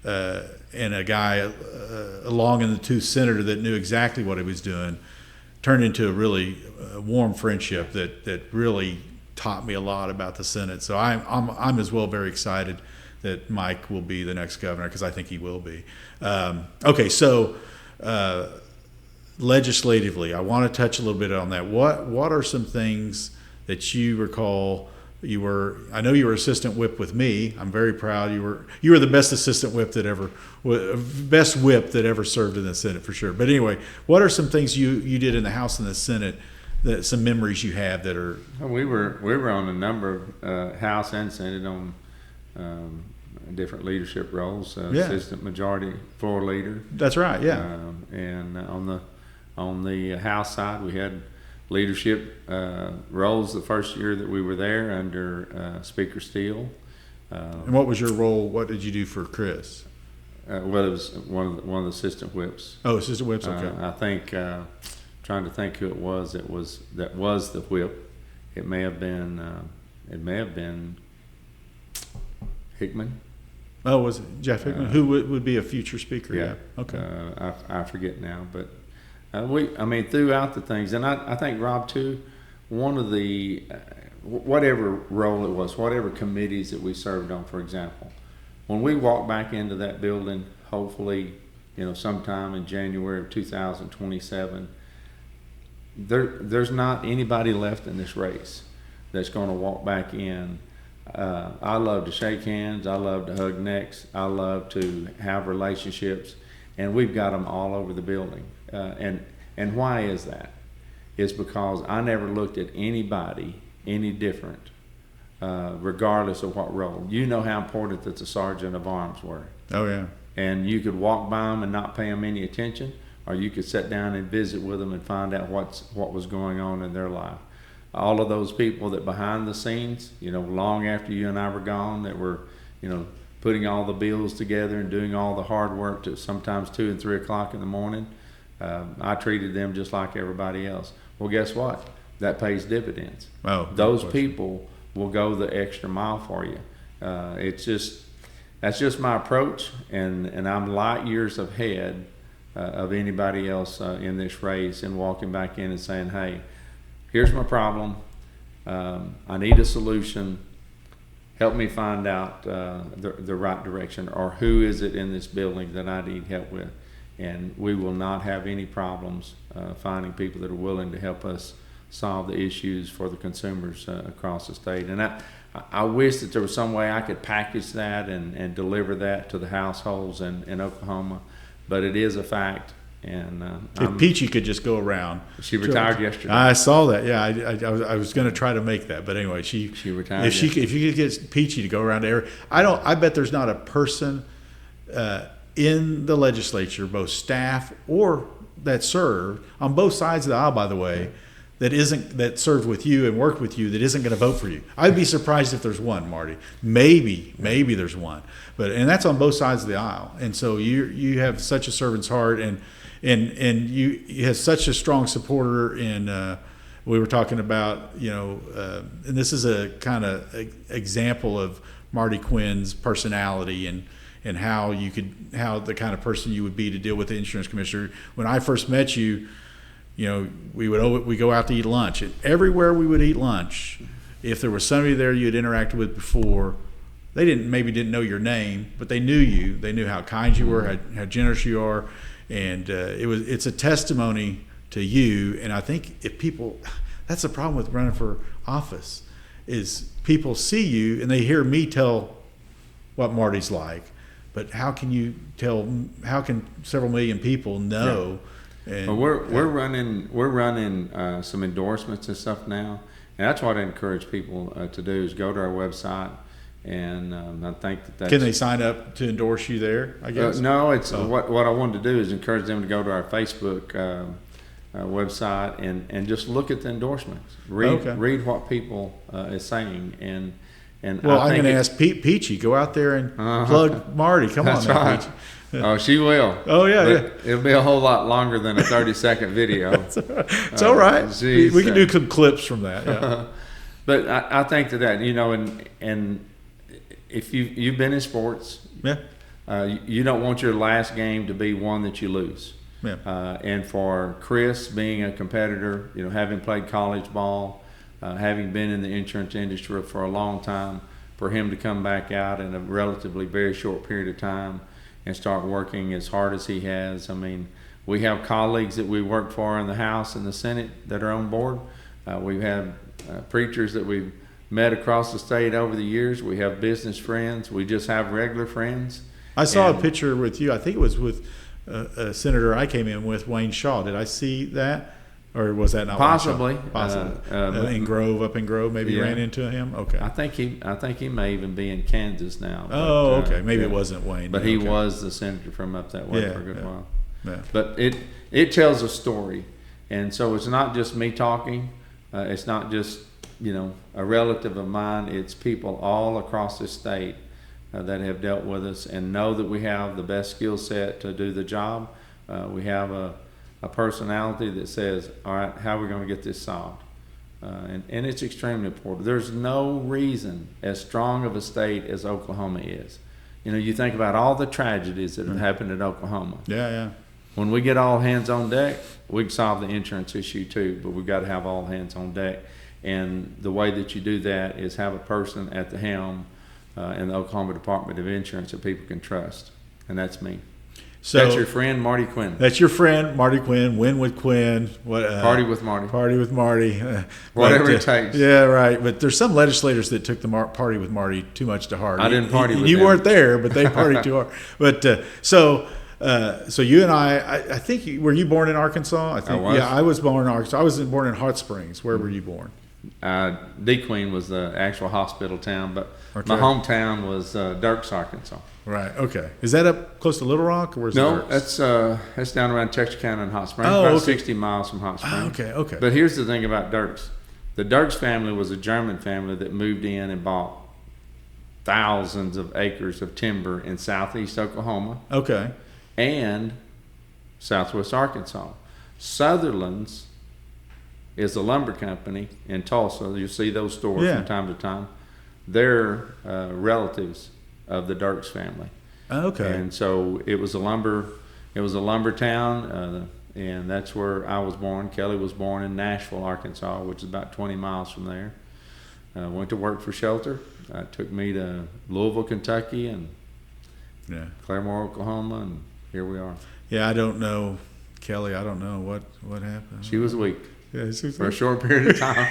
and a guy, a long in the tooth senator that knew exactly what he was doing, turned into a really warm friendship that really taught me a lot about the Senate. So I'm as well very excited that Mike will be the next governor, because I think he will be. Okay, so legislatively, I want to touch a little bit on that. What are some things that you recall? I know you were assistant whip with me. I'm very proud. You were the best assistant whip best whip that ever served in the Senate, for sure. But anyway, what are some things you did in the House and the Senate, some memories you have that are? We were on a number of House and Senate on different leadership roles. Assistant Majority Floor Leader. That's right. Yeah. And on the House side, we had leadership roles the first year that we were there under Speaker Steele. And what was your role? What did you do for Chris? Well, it was one of the assistant whips. Oh, assistant whips. Okay. I think trying to think who it was that was the whip. It may have been Hickman. Oh, was it Jeff Hickman? Who would be a future speaker? Yeah. Okay. I forget now, but throughout the things, and I think, Rob, too, one of the whatever role it was, whatever committees that we served on, for example, when we walk back into that building, hopefully, sometime in January of 2027, there's not anybody left in this race that's going to walk back in. I love to shake hands. I love to hug necks. I love to have relationships, and we've got them all over the building. And why is that? It's because I never looked at anybody any different, regardless of what role. You know how important that the sergeant of arms were. Oh yeah. And you could walk by them and not pay them any attention, or you could sit down and visit with them and find out what was going on in their life. All of those people that behind the scenes, long after you and I were gone, that were, putting all the bills together and doing all the hard work to sometimes 2 and 3 o'clock in the morning, I treated them just like everybody else. Well, guess what? That pays dividends. Oh, those people will go the extra mile for you. That's just my approach, and I'm light years ahead of anybody else in this race, and walking back in and saying, hey, here's my problem. I need a solution. Help me find out the right direction, or who is it in this building that I need help with. And we will not have any problems finding people that are willing to help us solve the issues for the consumers across the state. And I wish that there was some way I could package that and deliver that to the households in Oklahoma, but it is a fact. And if Peachy could just go around. She retired yesterday. I saw that. Yeah, I was going to try to make that, but anyway, she retired. If you could get Peachy to go around there, I bet there's not a person in the legislature, both staff or that served on both sides of the aisle, by the way, that served with you and worked with you that isn't going to vote for you. I'd be surprised if there's one, Marty. Maybe there's one, and that's on both sides of the aisle. And so you have such a servant's heart, and you have such a strong supporter in. We were talking about, and this is a kind of example of Marty Quinn's personality and how the kind of person you would be to deal with the insurance commissioner. When I first met you, we go out to eat lunch, and everywhere we would eat lunch, if there was somebody there you had interacted with before, they didn't know your name, but they knew you. They knew how kind you were, how generous you are, and it's a testimony to you. And I think that's the problem with running for office, is people see you and they hear me tell what Marty's like, but how can several million people know? Yeah. And we're running some endorsements and stuff now, and that's what I encourage people to do, is go to our website, and I think that's. Can they sign up to endorse you there, I guess? No, it's what I wanted to do is encourage them to go to our Facebook website and just look at the endorsements, read what people is saying, and well, I'm going to ask Peachy, go out there and plug Marty. Come on, right. Peachy. Oh, she will. Oh, yeah. It'll be a whole lot longer than a 30-second video. It's all right. We can do some clips from that. Yeah. But I think that and if you've been in sports, you don't want your last game to be one that you lose. Yeah. And for Chris, being a competitor, having played college ball, having been in the insurance industry for a long time, for him to come back out in a relatively very short period of time and start working as hard as he has. I mean, we have colleagues that we work for in the House and the Senate that are on board. We've had preachers that we've met across the state over the years. We have business friends. We just have regular friends. I saw a picture with you. I think it was with a senator I came in with, Wayne Shaw. Did I see that? Or was that not possibly? Possibly. Up in Grove, maybe ran into him. Okay. I think he may even be in Kansas now. Okay. Maybe it wasn't Wayne. But he was the senator from up that way for a good while. Yeah. But it tells a story, and so it's not just me talking. It's not just a relative of mine. It's people all across the state that have dealt with us and know that we have the best skill set to do the job. We have a personality that says, all right, how are we going to get this solved? And it's extremely important. There's no reason as strong of a state as Oklahoma is. You think about all the tragedies that have happened in Oklahoma. Yeah. When we get all hands on deck, we can solve the insurance issue too, but we've got to have all hands on deck. And the way that you do that is have a person at the helm in the Oklahoma Department of Insurance that people can trust, and that's me. So that's your friend Marty Quinn. That's your friend Marty Quinn. Win with Quinn. Party with Marty. Party with Marty. Whatever it takes. Yeah, right. But there's some legislators that took the party with Marty too much to heart. I didn't party with you. them. You weren't there, but they partied too hard. But so you and I think were you born in Arkansas? I think. I was. Yeah, I was born in Arkansas. I was born in Hot Springs. Where were you born? Quinn was the actual hospital town, but Okay. my hometown was Dirks, Arkansas. Right. Okay. Is that up close to Little Rock, or where's No, the that's down around Texarkana and Hot Springs, Oh, about okay. 60 miles from Hot Springs. Okay. Okay. But here's the thing about Dirks. The Dirks family was a German family that moved in and bought thousands of acres of timber in southeast Oklahoma Okay. and southwest Arkansas. Sutherland's is a lumber company in Tulsa. You see those stores Yeah. from time to time. They're relatives of the Dirks family. Okay. And so it was a lumber town, and that's where I was born. Kelly was born in Nashville, Arkansas, which is about 20 miles from there. Went to work for Shelter. Took me to Louisville, Kentucky, and Yeah. Claremore, Oklahoma, and here we are. Yeah. I don't know, Kelly. I don't know what happened. She was weak Yeah. for a short period of time.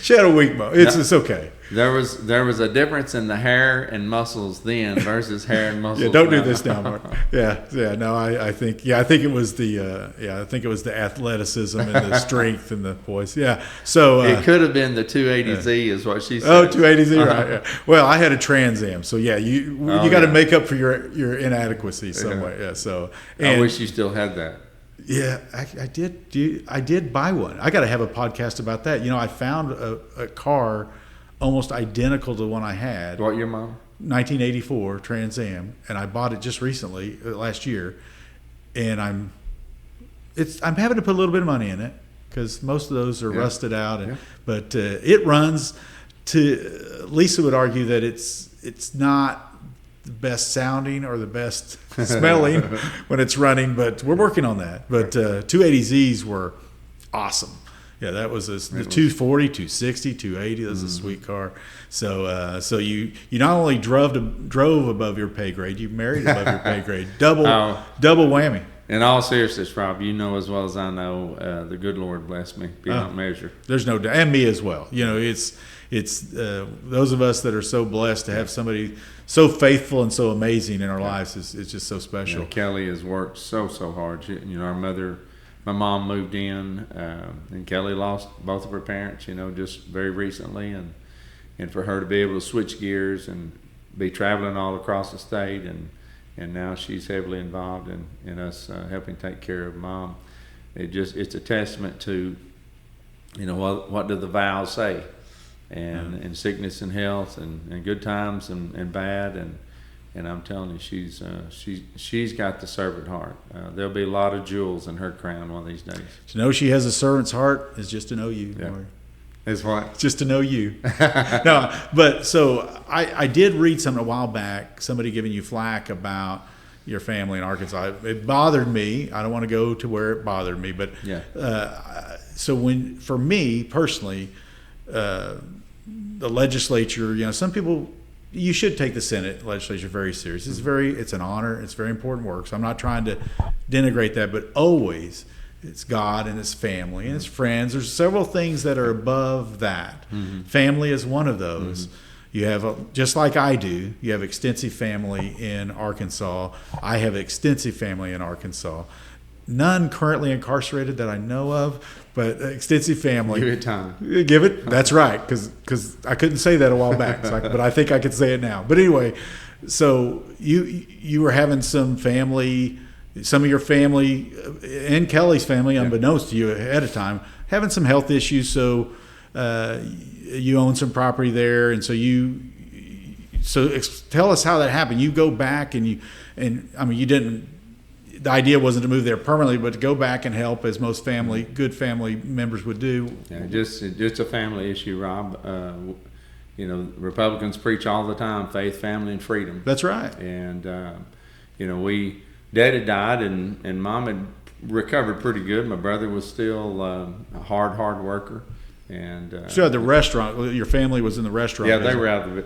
She had a weak moment. It's okay. There was a difference in the hair and muscles then versus hair and muscles. Yeah, don't now. do this now, Mark. Yeah. No, I think it was the athleticism and the strength and the voice. Yeah. So It could have been the 280Z, is what she said. Oh, 280Z, right? Yeah. Well, I had a Trans Am, so yeah, you got to yeah. make up for your inadequacy some way. Yeah. So I wish you still had that. Yeah, I did. I did buy one. I got to have a podcast about that. I found a car almost identical to the one I had. What year, Mom? 1984 Trans Am, and I bought it just recently, last year, and I'm having to put a little bit of money in it because most of those are rusted out, but it runs. Lisa would argue that it's not the best sounding or the best smelling when it's running, but we're working on that. But 280Zs were awesome. Yeah, that was the 240, 260, 280. That's a sweet car. So you not only drove above your pay grade, you married above your pay grade. Double whammy. In all seriousness, Rob, you know as well as I know, the good Lord bless me beyond measure. There's no doubt, and me as well. It's those of us that are so blessed to have somebody so faithful and so amazing in our lives is just so special. Yeah, Kelly has worked so hard. My mom moved in, and Kelly lost both of her parents, just very recently, and for her to be able to switch gears and be traveling all across the state, and now she's heavily involved in us helping take care of Mom. It's a testament to, what do the vows say, and sickness and health and good times and bad, and I'm telling you, she's got the servant heart. There'll be a lot of jewels in her crown one of these days. To know she has a servant's heart is just to know you. Yeah. Is what? Just to know you. No, but so I did read something a while back, somebody giving you flack about your family in Arkansas. It bothered me. I don't want to go to where it bothered me, but so for me personally, the legislature, some people, you should take the Senate legislature very serious. It's an honor. It's very important work. So I'm not trying to denigrate that, but always it's God and it's family and it's friends. There's several things that are above that. Mm-hmm. Family is one of those. Mm-hmm. You have, just like I do, you have extensive family in Arkansas. I have extensive family in Arkansas. None currently incarcerated that I know of, but extensive family. Give it time. Give it. That's right, because I couldn't say that a while back, but I think I could say it now. But anyway, so you were having some of your family and Kelly's family, unbeknownst to you ahead of time, having some health issues. So you own some property there, and so tell us how that happened. You go back and you didn't. The idea wasn't to move there permanently, but to go back and help, as most good family members would do. Yeah, just a family issue, Rob. Republicans preach all the time: faith, family, and freedom. That's right. And Dad had died, and Mom had recovered pretty good. My brother was still a hard worker. And so the restaurant, your family was in the restaurant. Yeah, they were out of the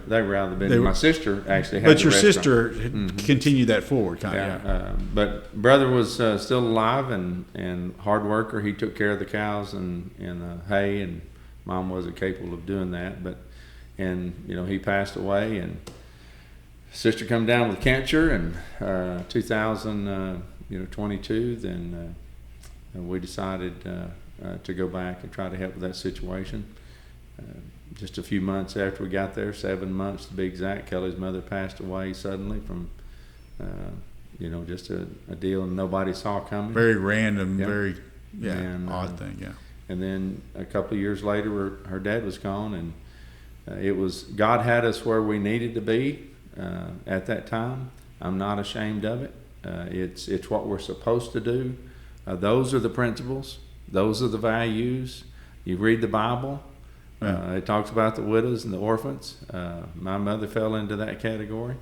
business. My sister actually had. But your sister continued that forward, kind of. Yeah. But brother was still alive and hard worker. He took care of the cows and hay, and Mom wasn't capable of doing that. He passed away, and sister come down with cancer in 2022. Then we decided. to go back and try to help with that situation. Just a few months after we got there, 7 months to be exact, Kelly's mother passed away suddenly from, just a deal nobody saw coming. Very random, Yep. very And, odd thing. Yeah. And then a couple of years later, her dad was gone, and it was God had us where we needed to be at that time. I'm not ashamed of it. It's what we're supposed to do. Those are the principles. Those are the values. You read the Bible. It talks about the widows and the orphans. My mother fell into that category.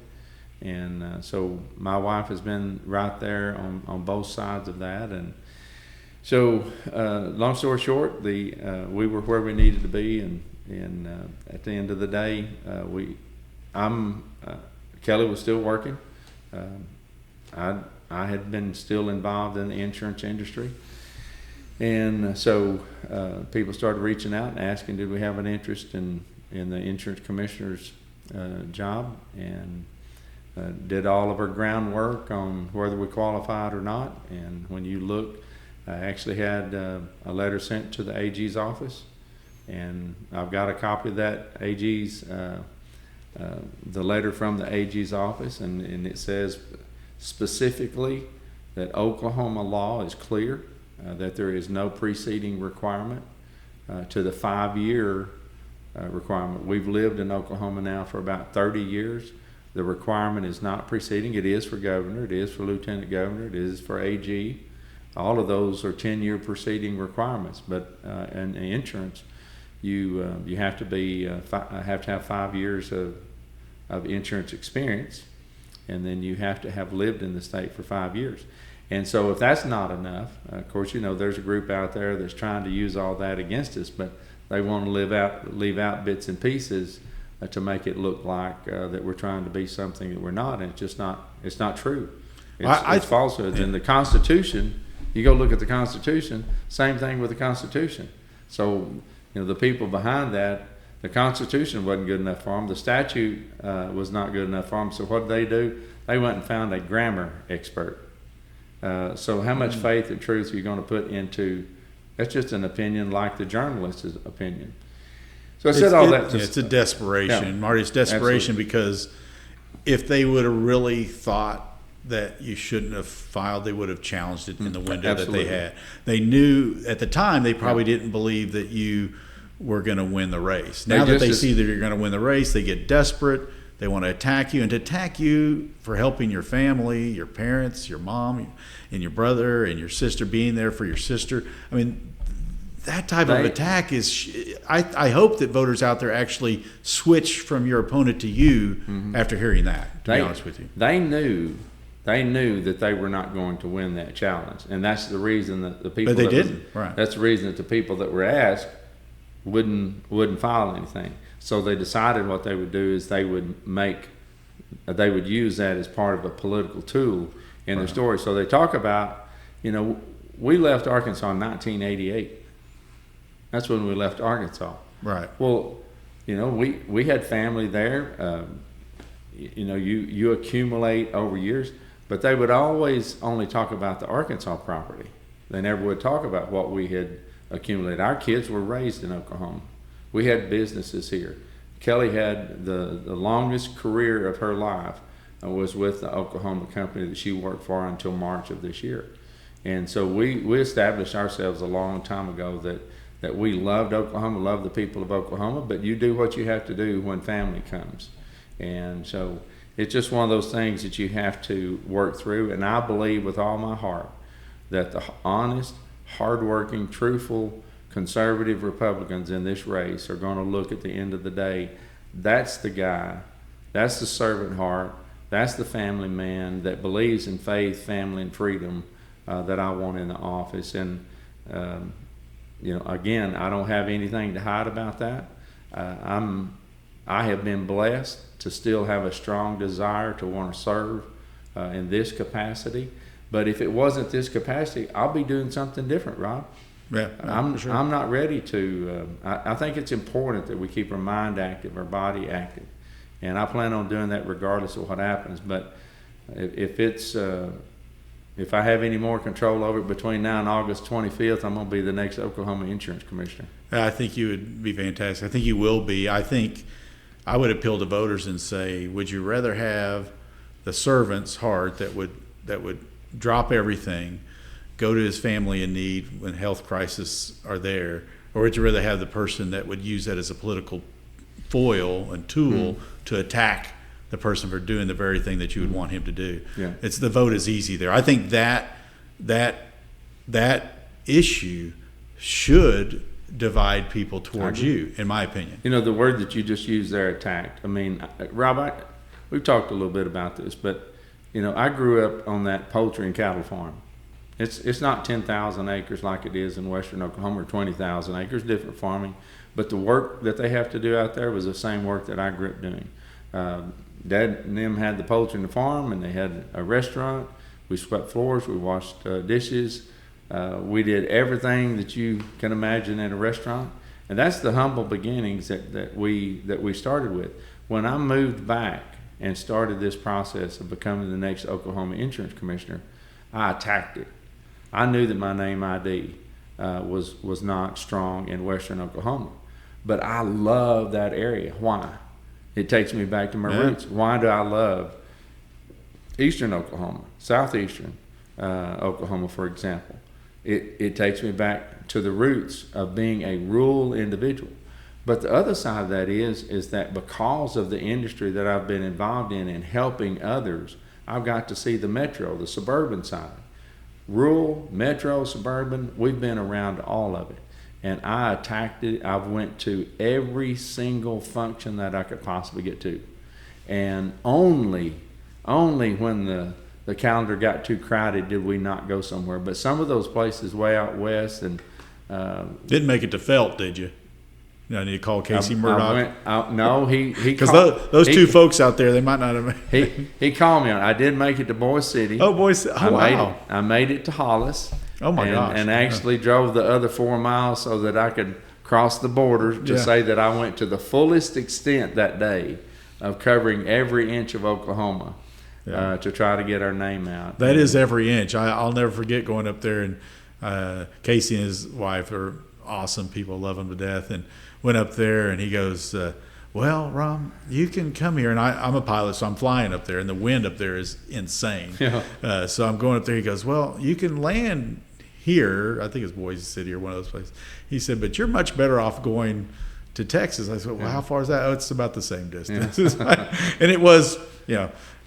And so my wife has been right there on both sides of that. And so long story short, we were where we needed to be. And at the end of the day, Kelly was still working. I had been still involved in the insurance industry. And so people started reaching out and asking, did we have an interest in the insurance commissioner's job, and did all of our groundwork on whether we qualified or not. And when you look, I actually had a letter sent to the AG's office, and I've got a copy of that AG's, the letter from the AG's office, and it says specifically that Oklahoma law is clear, that there is no preceding requirement to the 5-year requirement. We've lived in Oklahoma now for about 30 years. The requirement is not preceding. It is for governor, it is for lieutenant governor, it is for AG. All of those are 10-year preceding requirements. But in insurance, you have to have 5 years of insurance experience, and then you have to have lived in the state for 5 years. And so if that's not enough, of course, there's a group out there that's trying to use all that against us, but they want to leave out bits and pieces to make it look like that we're trying to be something that we're not, and it's not true. It's falsehoods. In the Constitution, you go look at the Constitution, same thing with the Constitution. So, the people behind that, the Constitution wasn't good enough for them. The statute was not good enough for them. So what did they do? They went and found a grammar expert. So how much faith and truth are you going to put into? That's just an opinion, like the journalist's opinion. So I said all that. It's a desperation, Yeah, Marty. It's desperation absolutely. Because if they would have really thought that you shouldn't have filed, they would have challenged it in the window Absolutely. that they had. They knew at the time they probably didn't believe that you were going to win the race. Now that they see that you're going to win the race, they get desperate. They want to attack you, and to attack you for helping your family, your parents, your mom, and your brother, and your sister, being there for your sister. I mean, that type of attack is. I hope that voters out there actually switch from your opponent to you after hearing that. To be honest with you, they knew that they were not going to win that challenge, and that's the reason that the people. But they didn't. Right. That's the reason that the people that were asked wouldn't file anything. So they decided what they would do is they would use that as part of a political tool in their story. So they talk about, we left Arkansas in 1988. That's when we left Arkansas. Right. Well, we had family there. You accumulate over years, but they would always only talk about the Arkansas property. They never would talk about what we had accumulated. Our kids were raised in Oklahoma. We had businesses here. Kelly had the longest career of her life was with the Oklahoma company that she worked for until March of this year. And so we established ourselves a long time ago that we loved Oklahoma, loved the people of Oklahoma, but you do what you have to do when family comes. And so it's just one of those things that you have to work through. And I believe with all my heart that the honest, hardworking, truthful, conservative Republicans in this race are going to look at the end of the day. That's the guy. That's the servant heart. That's the family man that believes in faith, family, and freedom that I want in the office. And, again, I don't have anything to hide about that. I have been blessed to still have a strong desire to want to serve in this capacity. But if it wasn't this capacity, I'll be doing something different, Rob. Yeah, I'm sure. I'm not ready to. I think it's important that we keep our mind active, our body active, and I plan on doing that regardless of what happens. But if it's if I have any more control over it between now and August 25th, I'm going to be the next Oklahoma insurance commissioner. I think you would be fantastic. I think you will be. I think I would appeal to voters and say, would you rather have the servant's heart that would drop everything, go to his family in need when health crises are there, or would you rather have the person that would use that as a political foil and tool to attack the person for doing the very thing that you would want him to do? Yeah. It's the vote is easy there. I think that issue should divide people towards you, in my opinion. You know, the word that you just used there, attacked. I mean, Rob, we've talked a little bit about this, but, you know, I grew up on that poultry and cattle farm. It's not 10,000 acres like it is in western Oklahoma, or 20,000 acres, different farming. But the work that they have to do out there was the same work that I grew up doing. Dad and them had the poultry in the farm, and they had a restaurant. We swept floors, we washed dishes. We did everything that you can imagine in a restaurant. And that's the humble beginnings that we started with. When I moved back and started this process of becoming the next Oklahoma insurance commissioner, I attacked it. I knew that my name ID was not strong in western Oklahoma, but I love that area. Why? It takes me back to my roots. Why do I love eastern Oklahoma, southeastern Oklahoma, for example? It takes me back to the roots of being a rural individual. But the other side of that is that because of the industry that I've been involved in and helping others, I've got to see the metro, the suburban side. Rural, metro, suburban, we've been around all of it. And I attacked it. I went to every single function that I could possibly get to. And only when the calendar got too crowded did we not go somewhere. But some of those places way out west and didn't make it to Felt, did you? I need to call Casey Murdoch. No, he because those two folks out there, they might not have. he called me on. I did make it to Boise City. Oh, Boise! Oh, wow! I made it to Hollis. Oh my gosh! And actually drove the other 4 miles so that I could cross the border to say that I went to the fullest extent that day of covering every inch of Oklahoma to try to get our name out. That is every inch. I'll never forget going up there, and Casey and his wife are awesome people, love them to death, and went up there, and he goes, well, Rom, you can come here. And I'm a pilot, so I'm flying up there, and the wind up there is insane. Yeah. So I'm going up there. He goes, well, you can land here. I think it's Boise City or one of those places. He said, but you're much better off going to Texas. I said, well, how far is that? Oh, it's about the same distance. Yeah. And it was,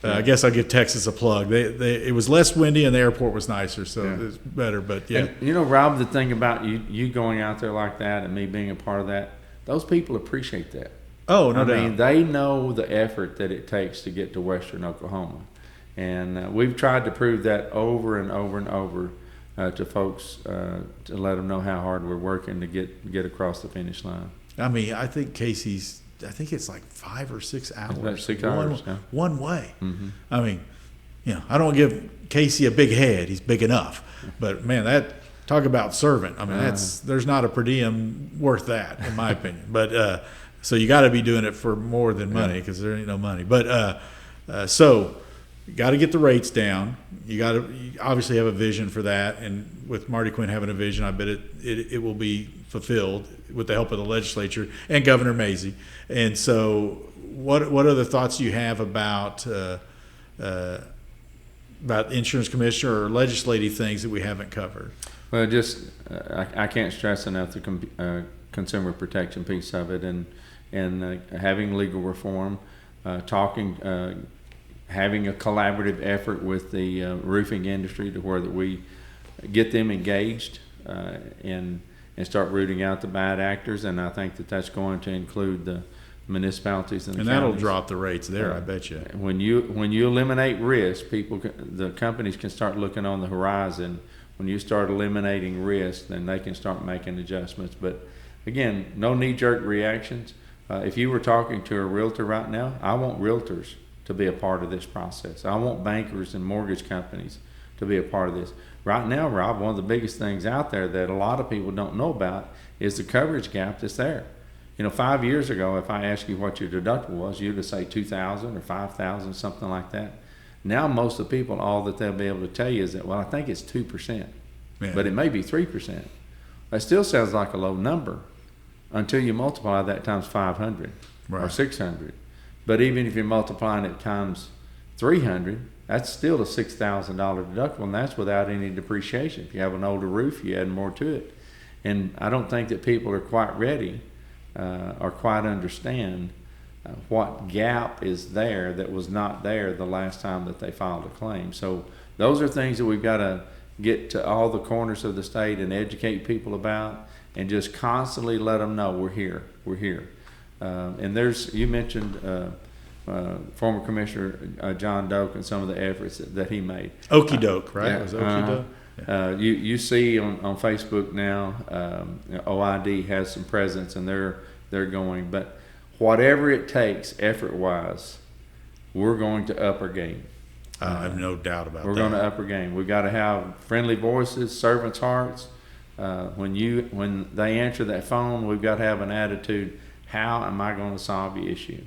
I guess I'll give Texas a plug. It was less windy, and the airport was nicer, so it's better. But yeah, and, Rob, the thing about you going out there like that and me being a part of that, those people appreciate that. Oh, no doubt. I mean, they know the effort that it takes to get to western Oklahoma, and we've tried to prove that over and over and over to folks to let them know how hard we're working to get across the finish line. I mean, I think it's like 5 or 6 hours. About 6 hours, one way. Mm-hmm. I mean, I don't give Casey a big head. He's big enough. But man, talk about servant. I mean, there's not a per diem worth that, in my opinion. But so you got to be doing it for more than money, because there ain't no money. But so you got to get the rates down. You obviously have a vision for that, and with Marty Quinn having a vision, I bet it will be fulfilled with the help of the legislature and Governor Mazie. And so, what other thoughts do you have about insurance commissioner or legislative things that we haven't covered? Well, just I can't stress enough the consumer protection piece of it, and having legal reform, having a collaborative effort with the roofing industry to where that we get them engaged and start rooting out the bad actors. And I think that's going to include the municipalities and the that'll counties. drop the rates there, I bet you. When you eliminate risk, the companies can start looking on the horizon. When you start eliminating risk, then they can start making adjustments. But again, no knee-jerk reactions. If you were talking to a realtor right now, I want realtors to be a part of this process. I want bankers and mortgage companies to be a part of this. Right now, Rob, one of the biggest things out there that a lot of people don't know about is the coverage gap that's there. 5 years ago, if I asked you what your deductible was, you'd say $2,000 or $5,000, something like that. Now most of the people, all that they'll be able to tell you is that, well, I think it's 2%, but it may be 3%. That still sounds like a low number until you multiply that times 500 or 600. But even if you're multiplying it times 300, that's still a $6,000 deductible, and that's without any depreciation. If you have an older roof, you add more to it. And I don't think that people are quite ready or quite understand what gap is there that was not there the last time that they filed a claim. So those are things that we've got to get to all the corners of the state and educate people about, and just constantly let them know we're here. And you mentioned former Commissioner John Doak and some of the efforts that he made. Okie doke, right? It was Okie doke. Yeah. You see on Facebook now, OID has some presence, and they're going. But whatever it takes, effort-wise, we're going to up our game. I have no doubt about that. We're going to up our game. We've got to have friendly voices, servants' hearts. When they answer that phone, we've got to have an attitude. How am I going to solve the issue?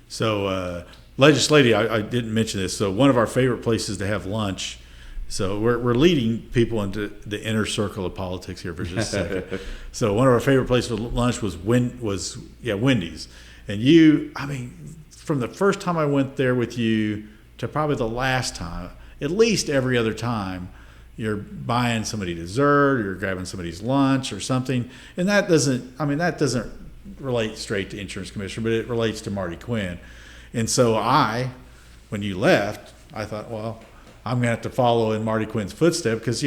So legislative, I didn't mention this. So one of our favorite places to have lunch. So we're leading people into the inner circle of politics here for just a second. So one of our favorite places for lunch was Wendy's. And from the first time I went there with you to probably the last time, at least every other time, you're buying somebody dessert, or you're grabbing somebody's lunch or something. And that doesn't relate straight to insurance commissioner, but it relates to Marty Quinn. And so when you left, I thought, well, I'm going to have to follow in Marty Quinn's footsteps because,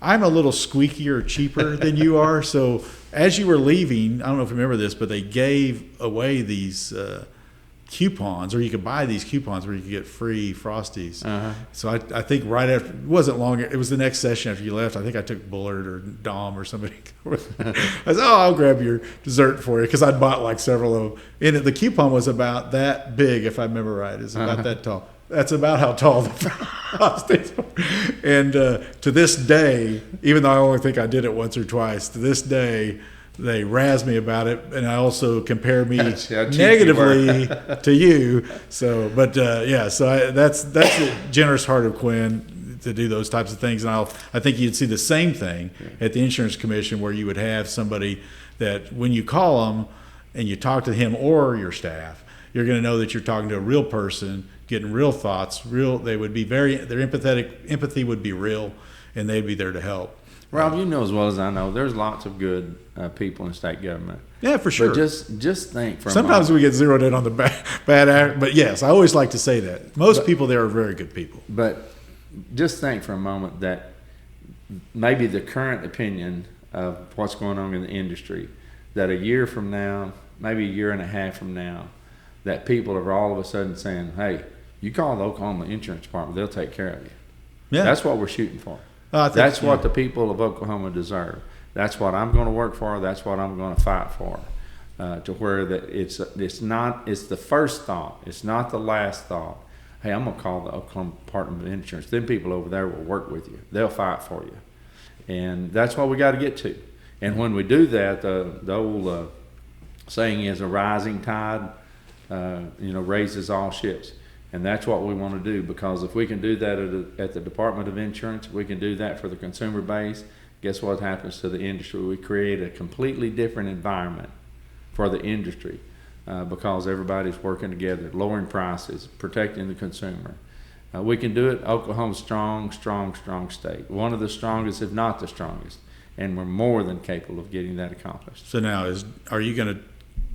I'm a little squeakier, cheaper than you are. So as you were leaving, I don't know if you remember this, but they gave away these coupons, or you could buy these coupons where you could get free Frosties. Uh-huh. So I think right after, it wasn't long, it was the next session after you left. I think I took Bullard or Dom or somebody. I said, I'll grab your dessert for you, because I'd bought like several of them. And the coupon was about that big, if I remember right. It's about that tall. That's about how tall the Frosties were. And to this day, even though I only think I did it once or twice, to this day, they razz me about it, and I also compare me negatively to you. So, but that's the generous heart of Quinn to do those types of things. And I think you'd see the same thing at the Insurance Commission, where you would have somebody that when you call them and you talk to him or your staff, you're going to know that you're talking to a real person, getting real thoughts. They would be their empathy would be real, and they'd be there to help. Rob, you know as well as I know, there's lots of good people in state government. Yeah, for sure. But just think for sometimes we get zeroed in on the bad act, but yes, I always like to say that. Most people there are very good people. But just think for a moment that maybe the current opinion of what's going on in the industry, that a year from now, maybe a year and a half from now, that people are all of a sudden saying, hey, you call the Oklahoma Insurance Department, they'll take care of you. Yeah. That's what we're shooting for. That's what the people of Oklahoma deserve. That's what I'm going to work for. That's what I'm going to fight for. To where that it's the first thought. It's not the last thought. Hey, I'm going to call the Oklahoma Department of Insurance. Them people over there will work with you. They'll fight for you. And that's what we got to get to. And when we do that, the old saying is, a rising tide raises all ships. And that's what we want to do, because if we can do that at the Department of Insurance, we can do that for the consumer base. Guess what happens to the industry? We create a completely different environment for the industry because everybody's working together, lowering prices, protecting the consumer. We can do it. Oklahoma's strong state. One of the strongest, if not the strongest. And we're more than capable of getting that accomplished. So now, are you going to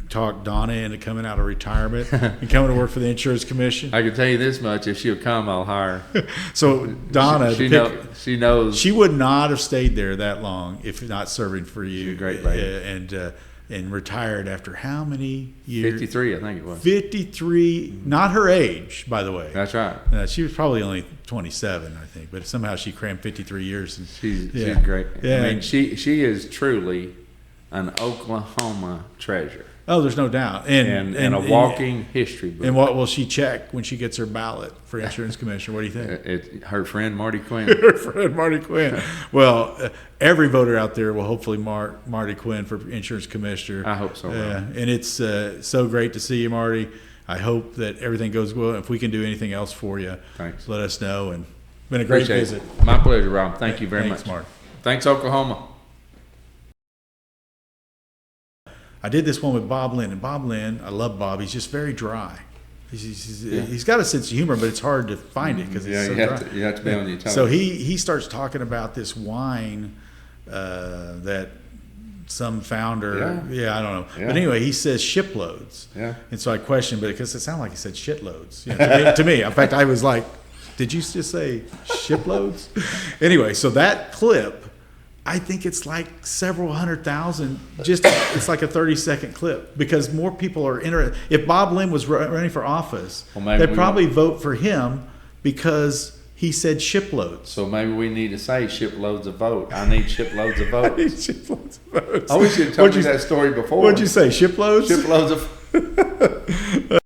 talk Donna into coming out of retirement and coming to work for the Insurance Commission? I can tell you this much: if she'll come, I'll hire her. So Donna, she knows she would not have stayed there that long if not serving for you. She's a great lady, and retired after how many years? 53, I think it was. 53, not her age, by the way. That's right. She was probably only 27, I think, but somehow she crammed 53 years. And, she's great. Yeah. I mean, she is truly an Oklahoma treasure. Oh, the's no doubt. And a walking history book. And what will she check when she gets her ballot for Insurance Commissioner? What do you think? Her friend Marty Quinn. Her friend Marty Quinn. Well, every voter out there will hopefully mark Marty Quinn for Insurance Commissioner. I hope so. And it's so great to see you, Marty. I hope that everything goes well. If we can do anything else for you, Thanks. let us know. And been a great Appreciate visit. it. My pleasure, Rob. Thank you very Thanks, much. Mark. Thanks, Oklahoma. I did this one with Bob Lynn, and Bob Lynn, I love Bob. He's just very dry. He's got a sense of humor, but it's hard to find it because Yeah, it's so you dry. have to, you have to be on your toes. So he starts talking about this wine that some founder, I don't know. Yeah. But anyway, he says shiploads. Yeah. And so I questioned, but because it sounded like he said shitloads. You know, to me, in fact, I was like, did you just say shiploads? Anyway, so that clip, I think it's like several 100,000. It's like a 30-second clip because more people are interested. If Bob Lynn was running for office, they'd probably vote for him because he said shiploads. So maybe we need to say shiploads of vote. I need shiploads of vote. I need shiploads of votes. I wish you'd told me that story before. What'd you say? Shiploads? Shiploads of